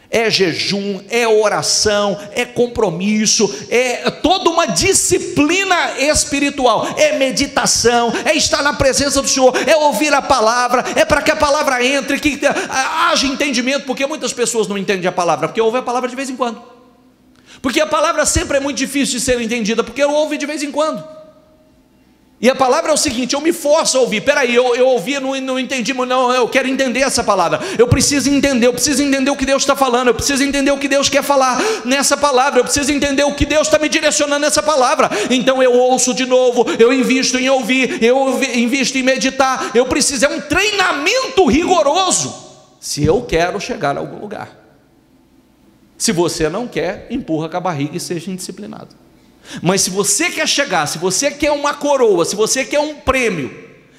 É jejum, é oração, é compromisso, é toda uma disciplina espiritual, é meditação, é estar na presença do Senhor, é ouvir a palavra, é para que a palavra entre, que haja entendimento, porque muitas pessoas não entendem a palavra, porque ouvem a palavra de vez em quando, porque a palavra sempre é muito difícil de ser entendida, porque eu ouvo de vez em quando. E a palavra é o seguinte, eu me forço a ouvir, peraí, eu ouvi, não entendi, não, eu quero entender essa palavra, eu preciso entender o que Deus está falando, eu preciso entender o que Deus quer falar nessa palavra, eu preciso entender o que Deus está me direcionando nessa palavra, então eu ouço de novo, eu invisto em ouvir, eu invisto em meditar, eu preciso, é um treinamento rigoroso, se eu quero chegar a algum lugar. Se você não quer, empurra com a barriga e seja indisciplinado. Mas se você quer chegar, se você quer uma coroa, se você quer um prêmio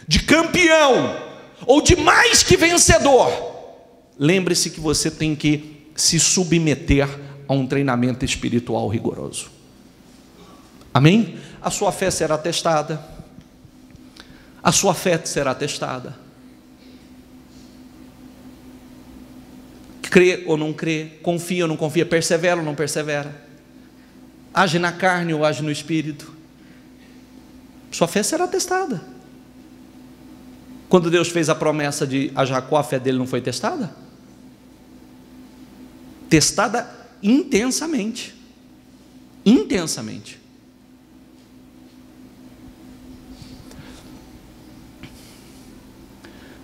de campeão ou de mais que vencedor, lembre-se que você tem que se submeter a um treinamento espiritual rigoroso. Amém? A sua fé será testada. A sua fé será testada. Crê ou não crê, confia ou não confia, persevera ou não persevera, age na carne ou age no espírito, sua fé será testada. Quando Deus fez a promessa a Jacó, a fé dele não foi testada? Testada intensamente. Intensamente.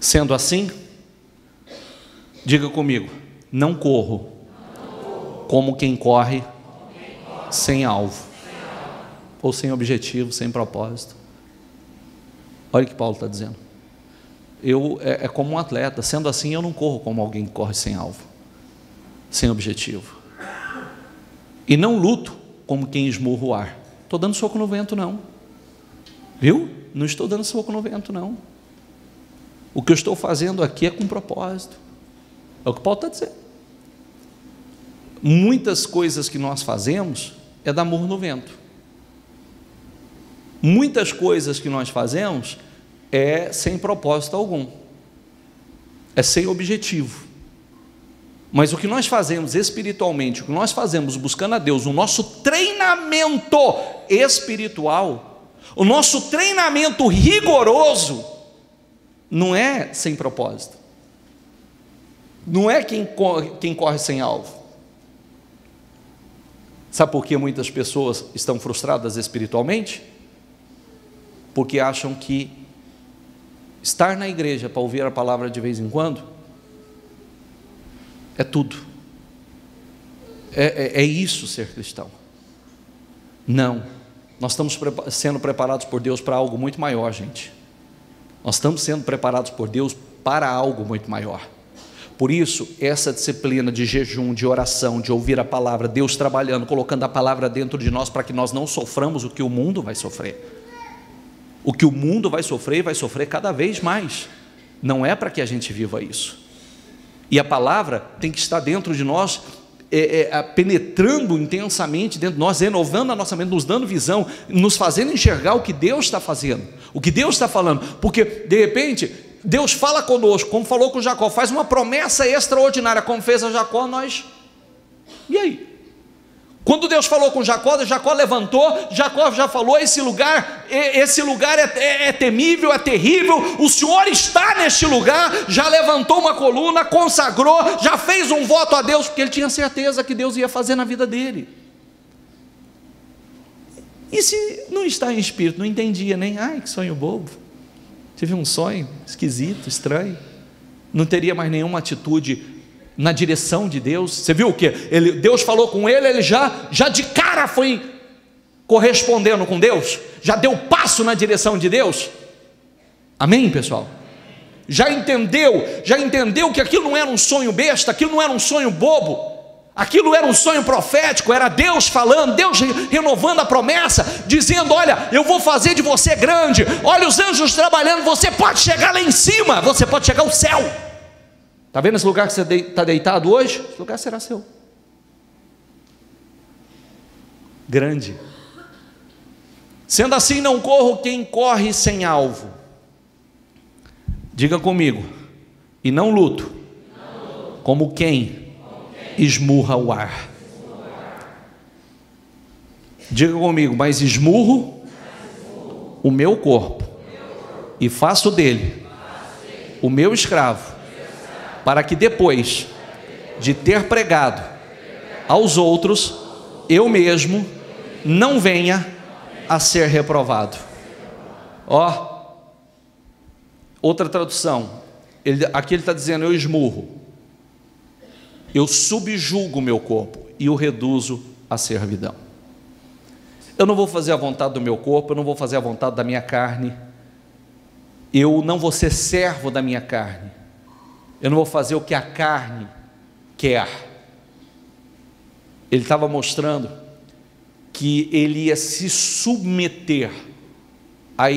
Sendo assim, diga comigo, não corro como quem corre sem alvo, ou sem objetivo, sem propósito. Olha o que Paulo está dizendo. Como um atleta, sendo assim eu não corro como alguém que corre sem alvo, sem objetivo. E não luto como quem esmurra o ar. Estou dando soco no vento, não. Viu? Não estou dando soco no vento, não. O que eu estou fazendo aqui é com propósito. É o que Paulo está dizendo. Muitas coisas que nós fazemos é dar murro no vento. Muitas coisas que nós fazemos é sem propósito algum. É sem objetivo. Mas o que nós fazemos espiritualmente, o que nós fazemos buscando a Deus, o nosso treinamento espiritual, o nosso treinamento rigoroso, não é sem propósito. Não é quem corre sem alvo. Sabe por que muitas pessoas estão frustradas espiritualmente? Porque acham que estar na igreja para ouvir a palavra de vez em quando é tudo. É isso ser cristão. Não. Nós estamos sendo preparados por Deus para algo muito maior, gente. Nós estamos sendo preparados por Deus para algo muito maior. Por isso, essa disciplina de jejum, de oração, de ouvir a palavra, Deus trabalhando, colocando a palavra dentro de nós para que nós não soframos o que o mundo vai sofrer. O que o mundo vai sofrer, e vai sofrer cada vez mais. Não é para que a gente viva isso. E a palavra tem que estar dentro de nós, penetrando intensamente dentro de nós, renovando a nossa mente, nos dando visão, nos fazendo enxergar o que Deus está fazendo, o que Deus está falando. Porque, de repente, Deus fala conosco, como falou com Jacó, faz uma promessa extraordinária, como fez a Jacó, nós... E aí? Quando Deus falou com Jacó, Jacó levantou, Jacó já falou, esse lugar é temível, é terrível, o Senhor está neste lugar, já levantou uma coluna, consagrou, já fez um voto a Deus, porque ele tinha certeza que Deus ia fazer na vida dele. E se não está em espírito, não entendia nem, ai que sonho bobo, tive um sonho esquisito, estranho, não teria mais nenhuma atitude na direção de Deus. Você viu o que? Deus falou com ele, ele já de cara foi correspondendo com Deus, já deu passo na direção de Deus. Amém, pessoal? Já entendeu que aquilo não era um sonho besta, aquilo não era um sonho bobo, aquilo era um sonho profético, era Deus falando, Deus renovando a promessa, dizendo, olha, eu vou fazer de você grande, olha os anjos trabalhando, você pode chegar lá em cima, você pode chegar ao céu. Está vendo esse lugar que você está deitado hoje? Esse lugar será seu. Grande. Sendo assim, não corro quem corre sem alvo. Diga comigo. E não luto como quem esmurra o ar. Diga comigo, mas esmurro o meu corpo e faço dele o meu escravo, para que depois de ter pregado aos outros, eu mesmo não venha a ser reprovado. Ó, outra tradução, aqui ele está dizendo, eu esmurro, eu subjugo o meu corpo e o reduzo à servidão. Eu não vou fazer a vontade do meu corpo, eu não vou fazer a vontade da minha carne, eu não vou ser servo da minha carne, eu não vou fazer o que a carne quer. Ele estava mostrando que ele ia se submeter a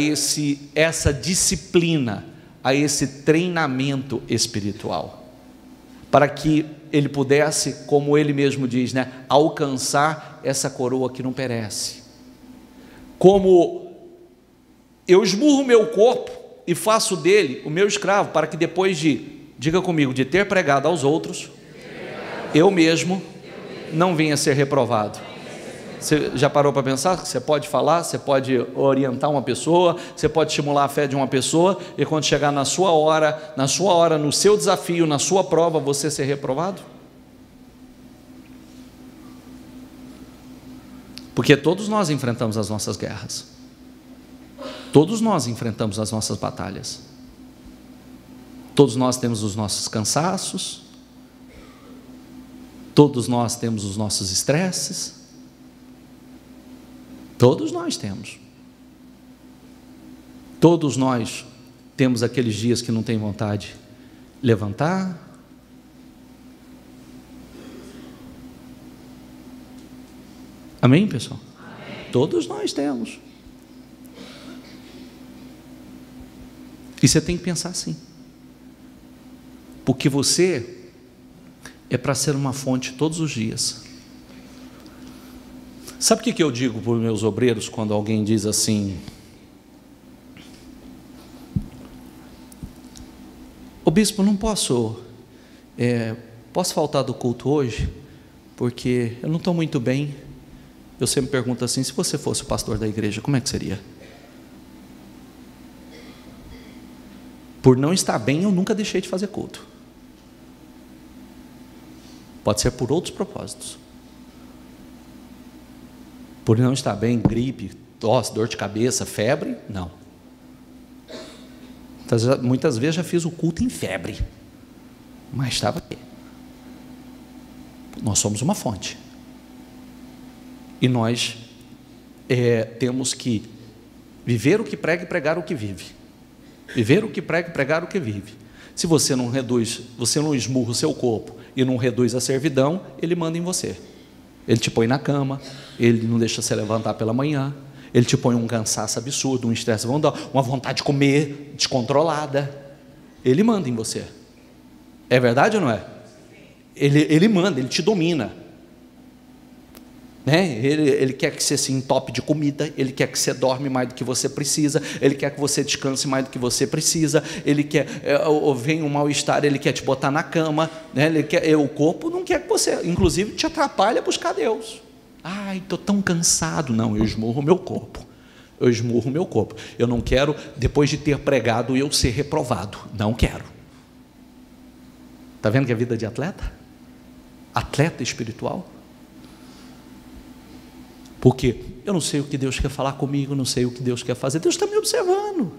essa disciplina, a esse treinamento espiritual, para que ele pudesse, como ele mesmo diz, né, alcançar essa coroa que não perece. Como eu esmurro o meu corpo e faço dele o meu escravo, para que depois diga comigo, de ter pregado aos outros, eu mesmo não venha ser reprovado. Você já parou para pensar que você pode falar, você pode orientar uma pessoa, você pode estimular a fé de uma pessoa, e quando chegar na sua hora, no seu desafio, na sua prova, você ser reprovado? Porque todos nós enfrentamos as nossas guerras, todos nós enfrentamos as nossas batalhas, todos nós temos os nossos cansaços, todos nós temos os nossos estresses, todos nós temos. Todos nós temos aqueles dias que não tem vontade de levantar, Amém, pessoal? Amém. Todos nós temos. E você tem que pensar assim, porque você é para ser uma fonte todos os dias. Sabe o que eu digo para os meus obreiros quando alguém diz assim: ô bispo, não posso faltar do culto hoje, porque eu não estou muito bem. Eu sempre pergunto assim: se você fosse o pastor da igreja, como é que seria? Por não estar bem, eu nunca deixei de fazer culto. Pode ser por outros propósitos. Por não estar bem, gripe, tosse, dor de cabeça, febre, não. Muitas vezes já fiz o culto em febre, mas estava aqui. Nós somos uma fonte. E nós temos que viver o que prega e pregar o que vive. Viver o que prega e pregar o que vive. Se você não reduz, você não esmurra o seu corpo e não reduz a servidão, ele manda em você. Ele te põe na cama, ele não deixa você levantar pela manhã, ele te põe um cansaço absurdo, um estresse, uma vontade de comer descontrolada. Ele manda em você. É verdade ou não é? Ele manda, ele te domina. Né? Ele quer que você se entope de comida, ele quer que você dorme mais do que você precisa, ele quer que você descanse mais do que você precisa, ele quer, vem um mal-estar, ele quer te botar na cama, né? O corpo não quer que você, inclusive te atrapalha a buscar Deus. Ai, estou tão cansado. Não, eu esmurro o meu corpo, eu não quero, depois de ter pregado, eu ser reprovado, não quero. Está vendo que é vida de atleta? Atleta espiritual? Porque eu não sei o que Deus quer falar comigo, não sei o que Deus quer fazer. Deus está me observando.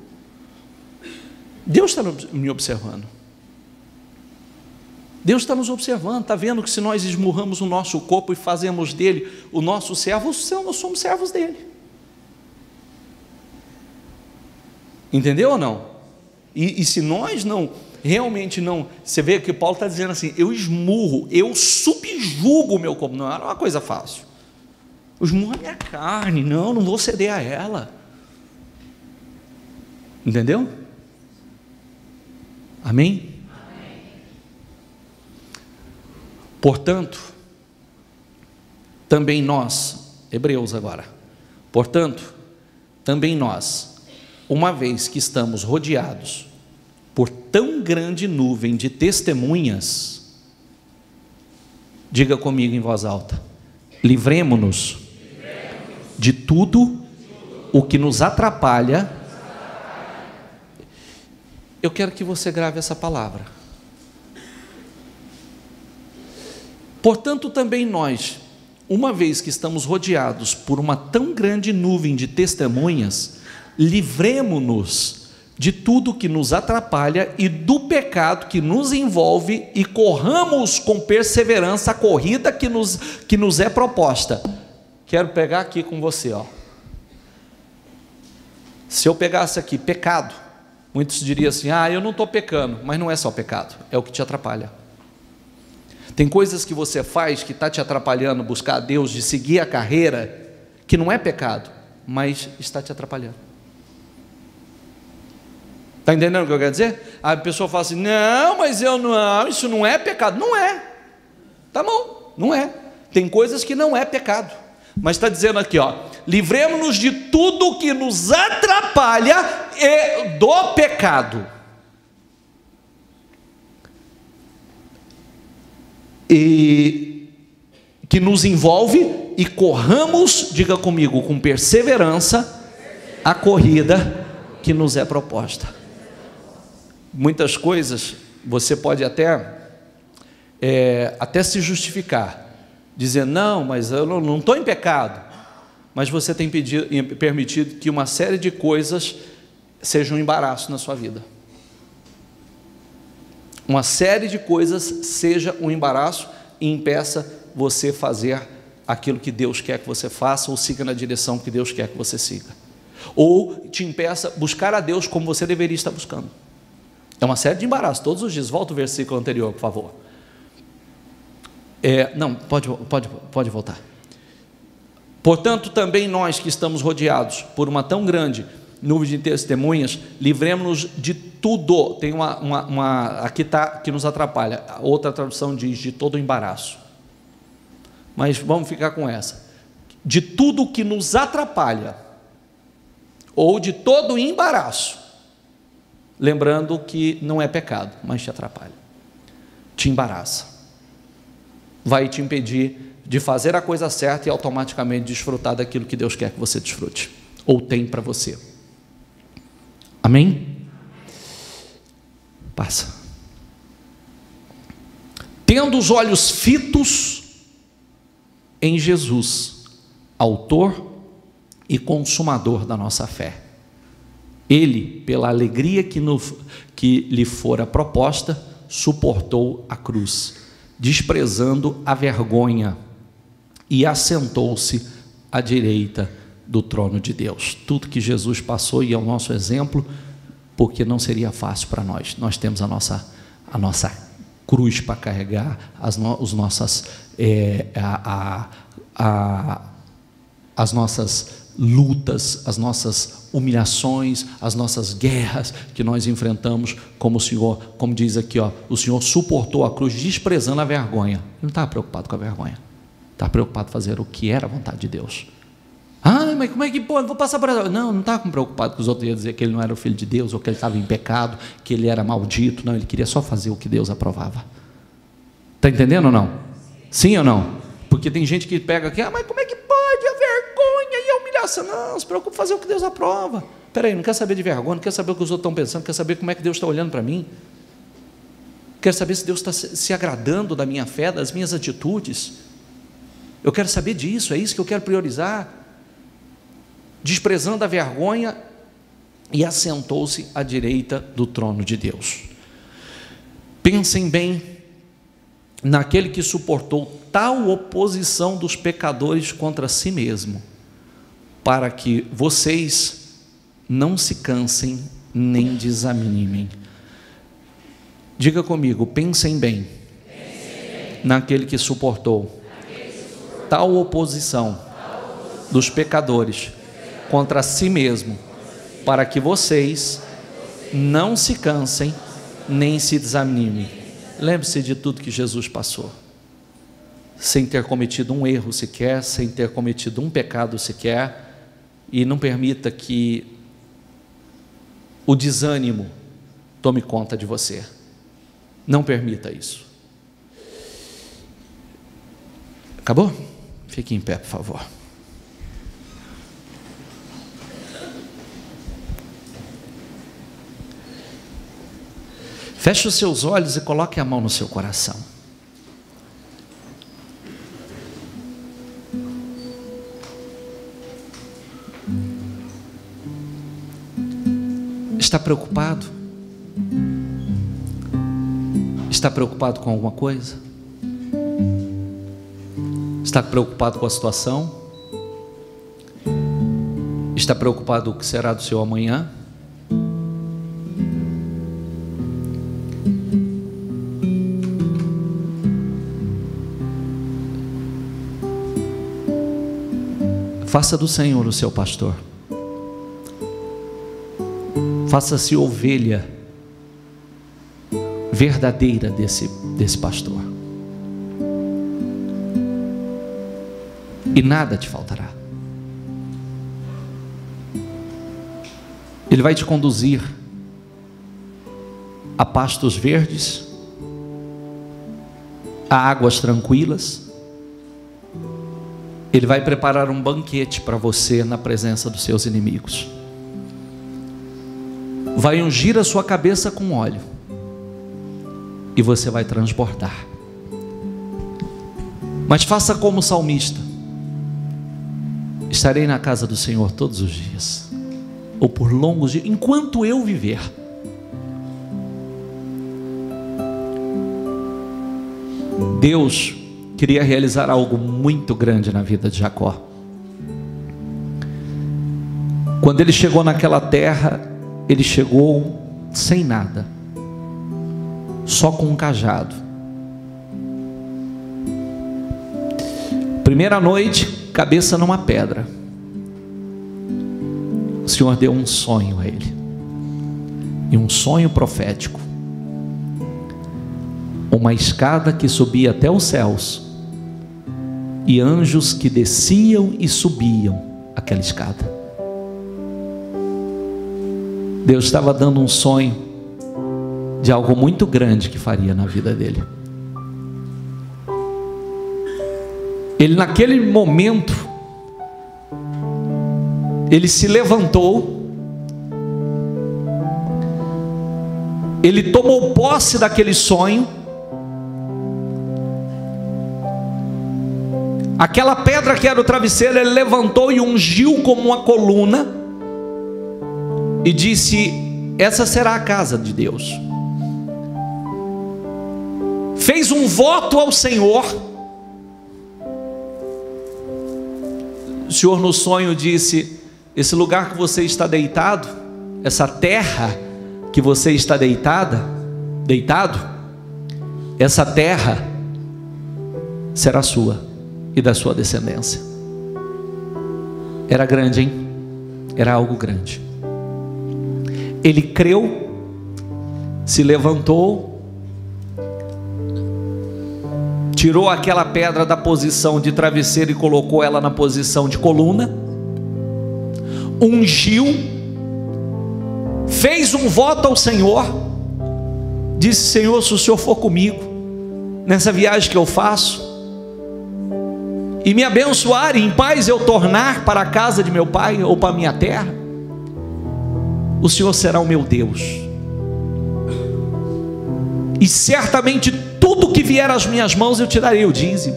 Deus está me observando. Deus está nos observando, está vendo que se nós esmurramos o nosso corpo e fazemos dele o nosso servo, nós somos servos dele. Entendeu ou não? E se nós não, realmente não, você vê que Paulo está dizendo assim: eu esmurro, eu subjugo o meu corpo. Não era uma coisa fácil. Eu esmurro a minha carne, não vou ceder a ela. Entendeu? Amém? Amém. Portanto, também nós, Hebreus agora, portanto, também nós, uma vez que estamos rodeados por tão grande nuvem de testemunhas, diga comigo em voz alta: livremo-nos de tudo o que nos atrapalha. Eu quero que você grave essa palavra. Portanto, também nós, uma vez que estamos rodeados por uma tão grande nuvem de testemunhas, livremo-nos de tudo que nos atrapalha e do pecado que nos envolve, e corramos com perseverança a corrida que nos é proposta. Quero pegar aqui com você, ó. Se eu pegasse aqui pecado, muitos diriam assim: eu não estou pecando. Mas não é só pecado, é o que te atrapalha. Tem coisas que você faz que está te atrapalhando buscar a Deus, de seguir a carreira, que não é pecado, mas está te atrapalhando. Está entendendo o que eu quero dizer? A pessoa fala assim: não, mas isso não é pecado. Não é. Tá bom, não é. Tem coisas que não é pecado. Mas está dizendo aqui, ó: livremos-nos de tudo que nos atrapalha e do pecado, e que nos envolve, e corramos, diga comigo, com perseverança, a corrida que nos é proposta. Muitas coisas você pode até se justificar, dizendo: não, mas eu não estou em pecado. Mas você tem permitido que uma série de coisas sejam um embaraço na sua vida. Uma série de coisas seja um embaraço e impeça você fazer aquilo que Deus quer que você faça, ou siga na direção que Deus quer que você siga, ou te impeça buscar a Deus como você deveria estar buscando. É uma série de embaraços todos os dias. Volta o versículo anterior, por favor. Não, pode voltar. Portanto, também nós que estamos rodeados por uma tão grande nuvem de testemunhas, livremos-nos de tudo. Tem aqui está que nos atrapalha. A outra tradução diz de todo embaraço. Mas vamos ficar com essa. De tudo que nos atrapalha, ou de todo embaraço. Lembrando que não é pecado, mas te atrapalha, te embaraça, vai te impedir de fazer a coisa certa e automaticamente desfrutar daquilo que Deus quer que você desfrute, ou tem para você. Amém? Passa. Tendo os olhos fitos em Jesus, autor e consumador da nossa fé. Ele, pela alegria que lhe fora proposta, suportou a cruz, desprezando a vergonha, e assentou-se à direita do trono de Deus. Tudo que Jesus passou e é o nosso exemplo, porque não seria fácil para nós. Nós temos a nossa cruz para carregar, as nossas lutas, as nossas humilhações, as nossas guerras que nós enfrentamos, como o Senhor, como diz aqui, o Senhor suportou a cruz, desprezando a vergonha. Ele não estava preocupado com a vergonha, estava preocupado em fazer o que era a vontade de Deus. Mas como é que pode? Vou passar por ela. Não estava preocupado que os outros iam dizer que ele não era o filho de Deus, ou que ele estava em pecado, que ele era maldito. Não, ele queria só fazer o que Deus aprovava. Está entendendo ou não? Sim ou não? Porque tem gente que pega aqui, mas como é que pode? A vergonha e a humilhação. Não se preocupe em fazer o que Deus aprova. Espera aí, não quer saber de vergonha, não quer saber o que os outros estão pensando, quer saber como é que Deus está olhando para mim. Quero saber se Deus está se agradando da minha fé, das minhas atitudes. Eu quero saber disso, é isso que eu quero priorizar. Desprezando a vergonha, e assentou-se à direita do trono de Deus. Pensem bem naquele que suportou tal oposição dos pecadores contra si mesmo, para que vocês não se cansem nem desanimem. Diga comigo, pensem bem naquele que suportou tal oposição dos pecadores contra si mesmo, para que vocês não se cansem nem se desanimem. Lembre-se de tudo que Jesus passou, sem ter cometido um erro sequer, sem ter cometido um pecado sequer, e não permita que o desânimo tome conta de você. Não permita isso. Acabou? Fique em pé, por favor. Feche os seus olhos e coloque a mão no seu coração. Está preocupado? Está preocupado com alguma coisa? Está preocupado com a situação? Está preocupado com o que será do seu amanhã? Faça do Senhor o seu pastor. Faça-se ovelha verdadeira desse pastor. E nada te faltará. Ele vai te conduzir a pastos verdes, a águas tranquilas. Ele vai preparar um banquete para você na presença dos seus inimigos. Vai ungir a sua cabeça com óleo, e você vai transbordar. Mas faça como o salmista: estarei na casa do Senhor todos os dias, ou por longos dias, enquanto eu viver. Deus queria realizar algo muito grande na vida de Jacó. Quando ele chegou naquela terra, ele chegou sem nada, só com um cajado. Primeira noite, cabeça numa pedra. O Senhor deu um sonho a ele, e um sonho profético, uma escada que subia até os céus, e anjos que desciam e subiam aquela escada. Deus estava dando um sonho de algo muito grande que faria na vida dele. Ele, naquele momento, ele se levantou, ele tomou posse daquele sonho. Aquela pedra que era o travesseiro, ele levantou e ungiu como uma coluna, e disse: essa será a casa de Deus. Fez um voto ao Senhor. O Senhor no sonho disse: esse lugar que você está deitado, essa terra que você está deitado, essa terra será sua e da sua descendência. Era grande, hein? Era algo grande. Ele creu, se levantou, tirou aquela pedra da posição de travesseiro e colocou ela na posição de coluna, ungiu, fez um voto ao Senhor, disse: Senhor, se o Senhor for comigo nessa viagem que eu faço, e me abençoar, e em paz eu tornar para a casa de meu pai, ou para a minha terra, o Senhor será o meu Deus, e certamente tudo que vier às minhas mãos eu te darei o dízimo.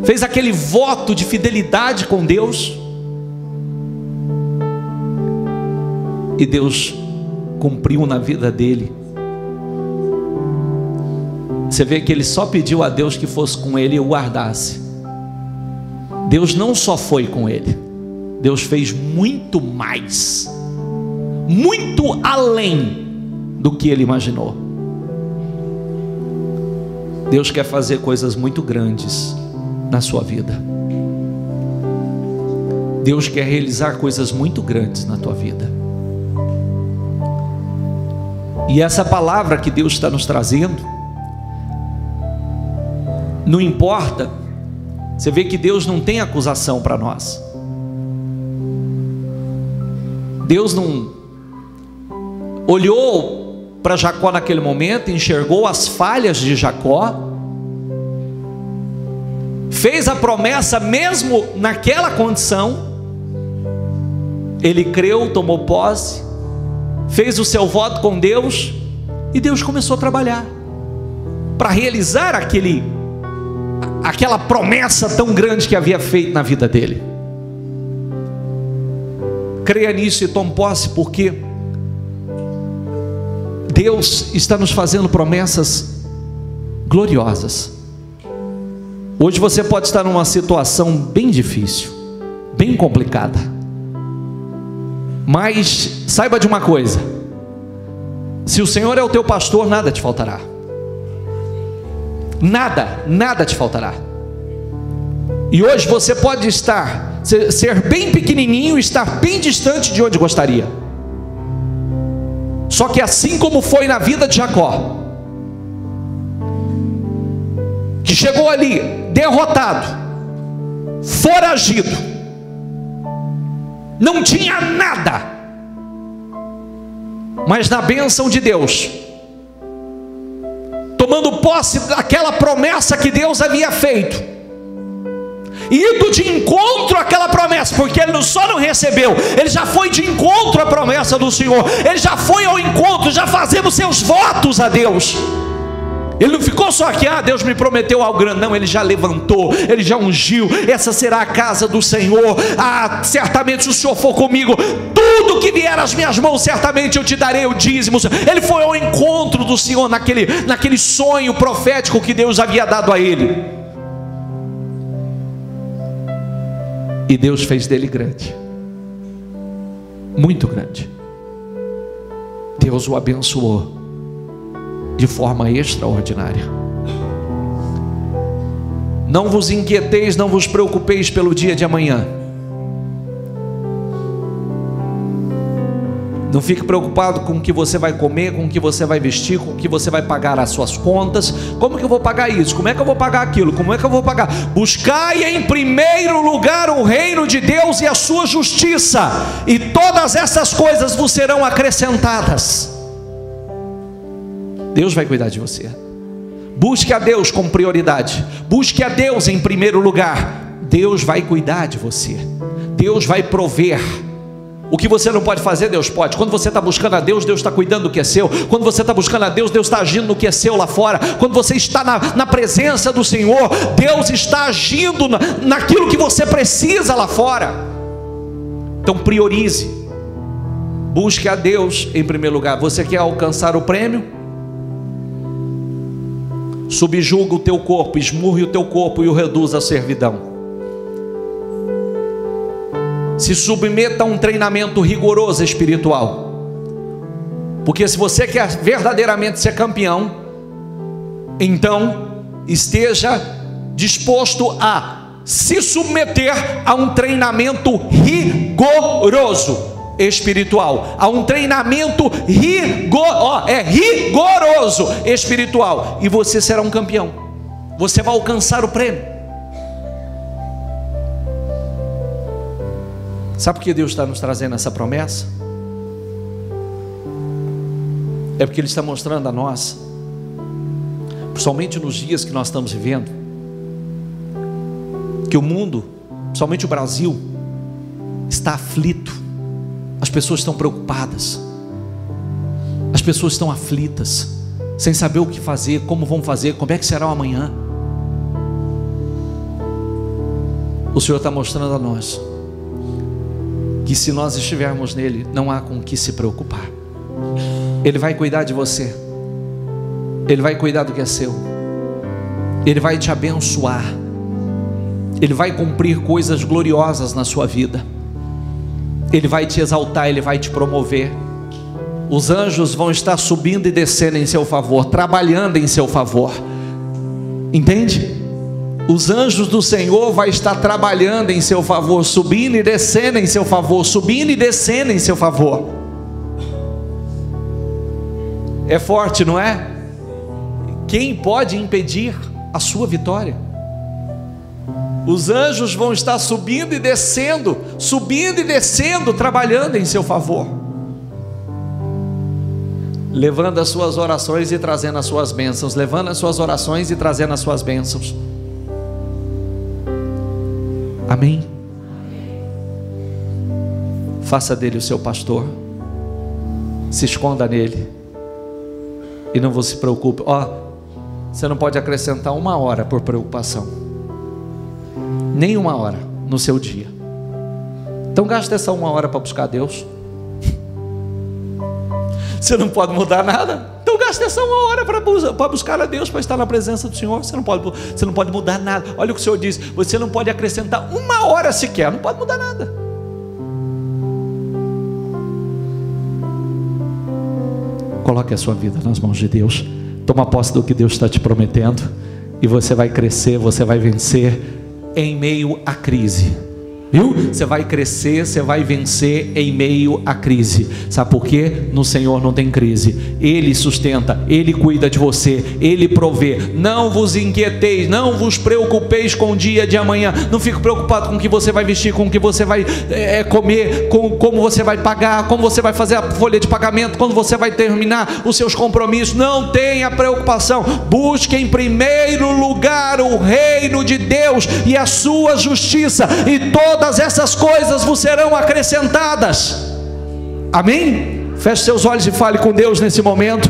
Fez aquele voto de fidelidade com Deus, e Deus cumpriu na vida dele. Você vê que ele só pediu a Deus que fosse com ele e o guardasse. Deus não só foi com ele, Deus fez muito mais, muito além do que ele imaginou. Deus quer fazer coisas muito grandes na sua vida. Deus quer realizar coisas muito grandes na tua vida. E essa palavra que Deus está nos trazendo, não importa, você vê que Deus não tem acusação para nós. Deus não olhou para Jacó naquele momento, enxergou as falhas de Jacó, fez a promessa mesmo naquela condição. Ele creu, tomou posse, fez o seu voto com Deus, e Deus começou a trabalhar para realizar aquela promessa tão grande que havia feito na vida dele. Creia nisso e tome posse, porque Deus está nos fazendo promessas gloriosas. Hoje você pode estar numa situação bem difícil, bem complicada, mas saiba de uma coisa: se o Senhor é o teu pastor, nada te faltará. Nada te faltará. E hoje você pode ser bem pequenininho e estar bem distante de onde gostaria. Só que assim como foi na vida de Jacó, que chegou ali derrotado, foragido, não tinha nada, mas na bênção de Deus, tomando posse daquela promessa que Deus havia feito, indo de encontro àquela promessa, porque ele só não recebeu, ele já foi de encontro à promessa do Senhor, ele já foi ao encontro, já fazendo seus votos a Deus. Ele não ficou só aqui: Deus me prometeu algo grande. Não, ele já levantou, ele já ungiu: essa será a casa do Senhor. Certamente se o Senhor for comigo, tudo que vier às minhas mãos, certamente eu te darei o dízimo. Ele foi ao encontro do Senhor naquele sonho profético que Deus havia dado a ele. E Deus fez dele grande, muito grande. Deus o abençoou de forma extraordinária. Não vos inquieteis, não vos preocupeis pelo dia de amanhã. Não fique preocupado com o que você vai comer, com o que você vai vestir, com o que você vai pagar as suas contas. Como que eu vou pagar isso? Como é que eu vou pagar aquilo? Como é que eu vou pagar? Buscai em primeiro lugar o reino de Deus e a sua justiça, e todas essas coisas vos serão acrescentadas. Deus vai cuidar de você. Busque a Deus com prioridade. Busque a Deus em primeiro lugar. Deus vai cuidar de você. Deus vai prover. O que você não pode fazer, Deus pode. Quando você está buscando a Deus, Deus está cuidando do que é seu. Quando você está buscando a Deus, Deus está agindo no que é seu lá fora. Quando você está na presença do Senhor, Deus está agindo naquilo que você precisa lá fora. Então priorize. Busque a Deus em primeiro lugar. Você quer alcançar o prêmio? Subjuga o teu corpo, esmurre o teu corpo e o reduz à servidão. Se submeta a um treinamento rigoroso espiritual. Porque se você quer verdadeiramente ser campeão, então esteja disposto a se submeter a um treinamento rigoroso espiritual, a um treinamento rigoroso espiritual, e você será um campeão. Você vai alcançar o prêmio. Sabe por que Deus está nos trazendo essa promessa? É porque Ele está mostrando a nós, principalmente nos dias que nós estamos vivendo, que o mundo, principalmente o Brasil, está aflito. As pessoas estão preocupadas, as pessoas estão aflitas, sem saber o que fazer, como vão fazer, como é que será o amanhã. O Senhor está mostrando a nós que se nós estivermos nele, não há com o que se preocupar. Ele vai cuidar de você, Ele vai cuidar do que é seu, Ele vai te abençoar, Ele vai cumprir coisas gloriosas na sua vida, Ele vai te exaltar, Ele vai te promover. Os anjos vão estar subindo e descendo em seu favor, trabalhando em seu favor, entende? Os anjos do Senhor vão estar trabalhando em seu favor, subindo e descendo em seu favor, subindo e descendo em seu favor. É forte, não é? Quem pode impedir a sua vitória? Os anjos vão estar subindo e descendo, trabalhando em seu favor, levando as suas orações e trazendo as suas bênçãos, levando as suas orações e trazendo as suas bênçãos. Amém? Faça dele o seu pastor, se esconda nele e não se preocupe. Você não pode acrescentar 1 hora por preocupação, nem 1 hora no seu dia. Então gasta essa 1 hora para buscar Deus. Você não pode mudar nada, então gasta essa 1 hora para buscar a Deus, para estar na presença do Senhor. Você não pode mudar nada. Olha o que o Senhor diz: você não pode acrescentar 1 hora sequer, não pode mudar nada. Coloque a sua vida nas mãos de Deus, toma posse do que Deus está te prometendo, e você vai crescer, você vai vencer em meio à crise. Viu? Você vai crescer, você vai vencer em meio à crise. Sabe por quê? No Senhor não tem crise. Ele sustenta, Ele cuida de você, Ele provê. Não vos inquieteis, não vos preocupeis com o dia de amanhã. Não fique preocupado com o que você vai vestir, com o que você vai comer, com como você vai pagar, como você vai fazer a folha de pagamento, quando você vai terminar os seus compromissos. Não tenha preocupação. Busque em primeiro lugar o reino de Deus e a sua justiça, e todas essas coisas vos serão acrescentadas. Amém? Feche seus olhos e fale com Deus nesse momento.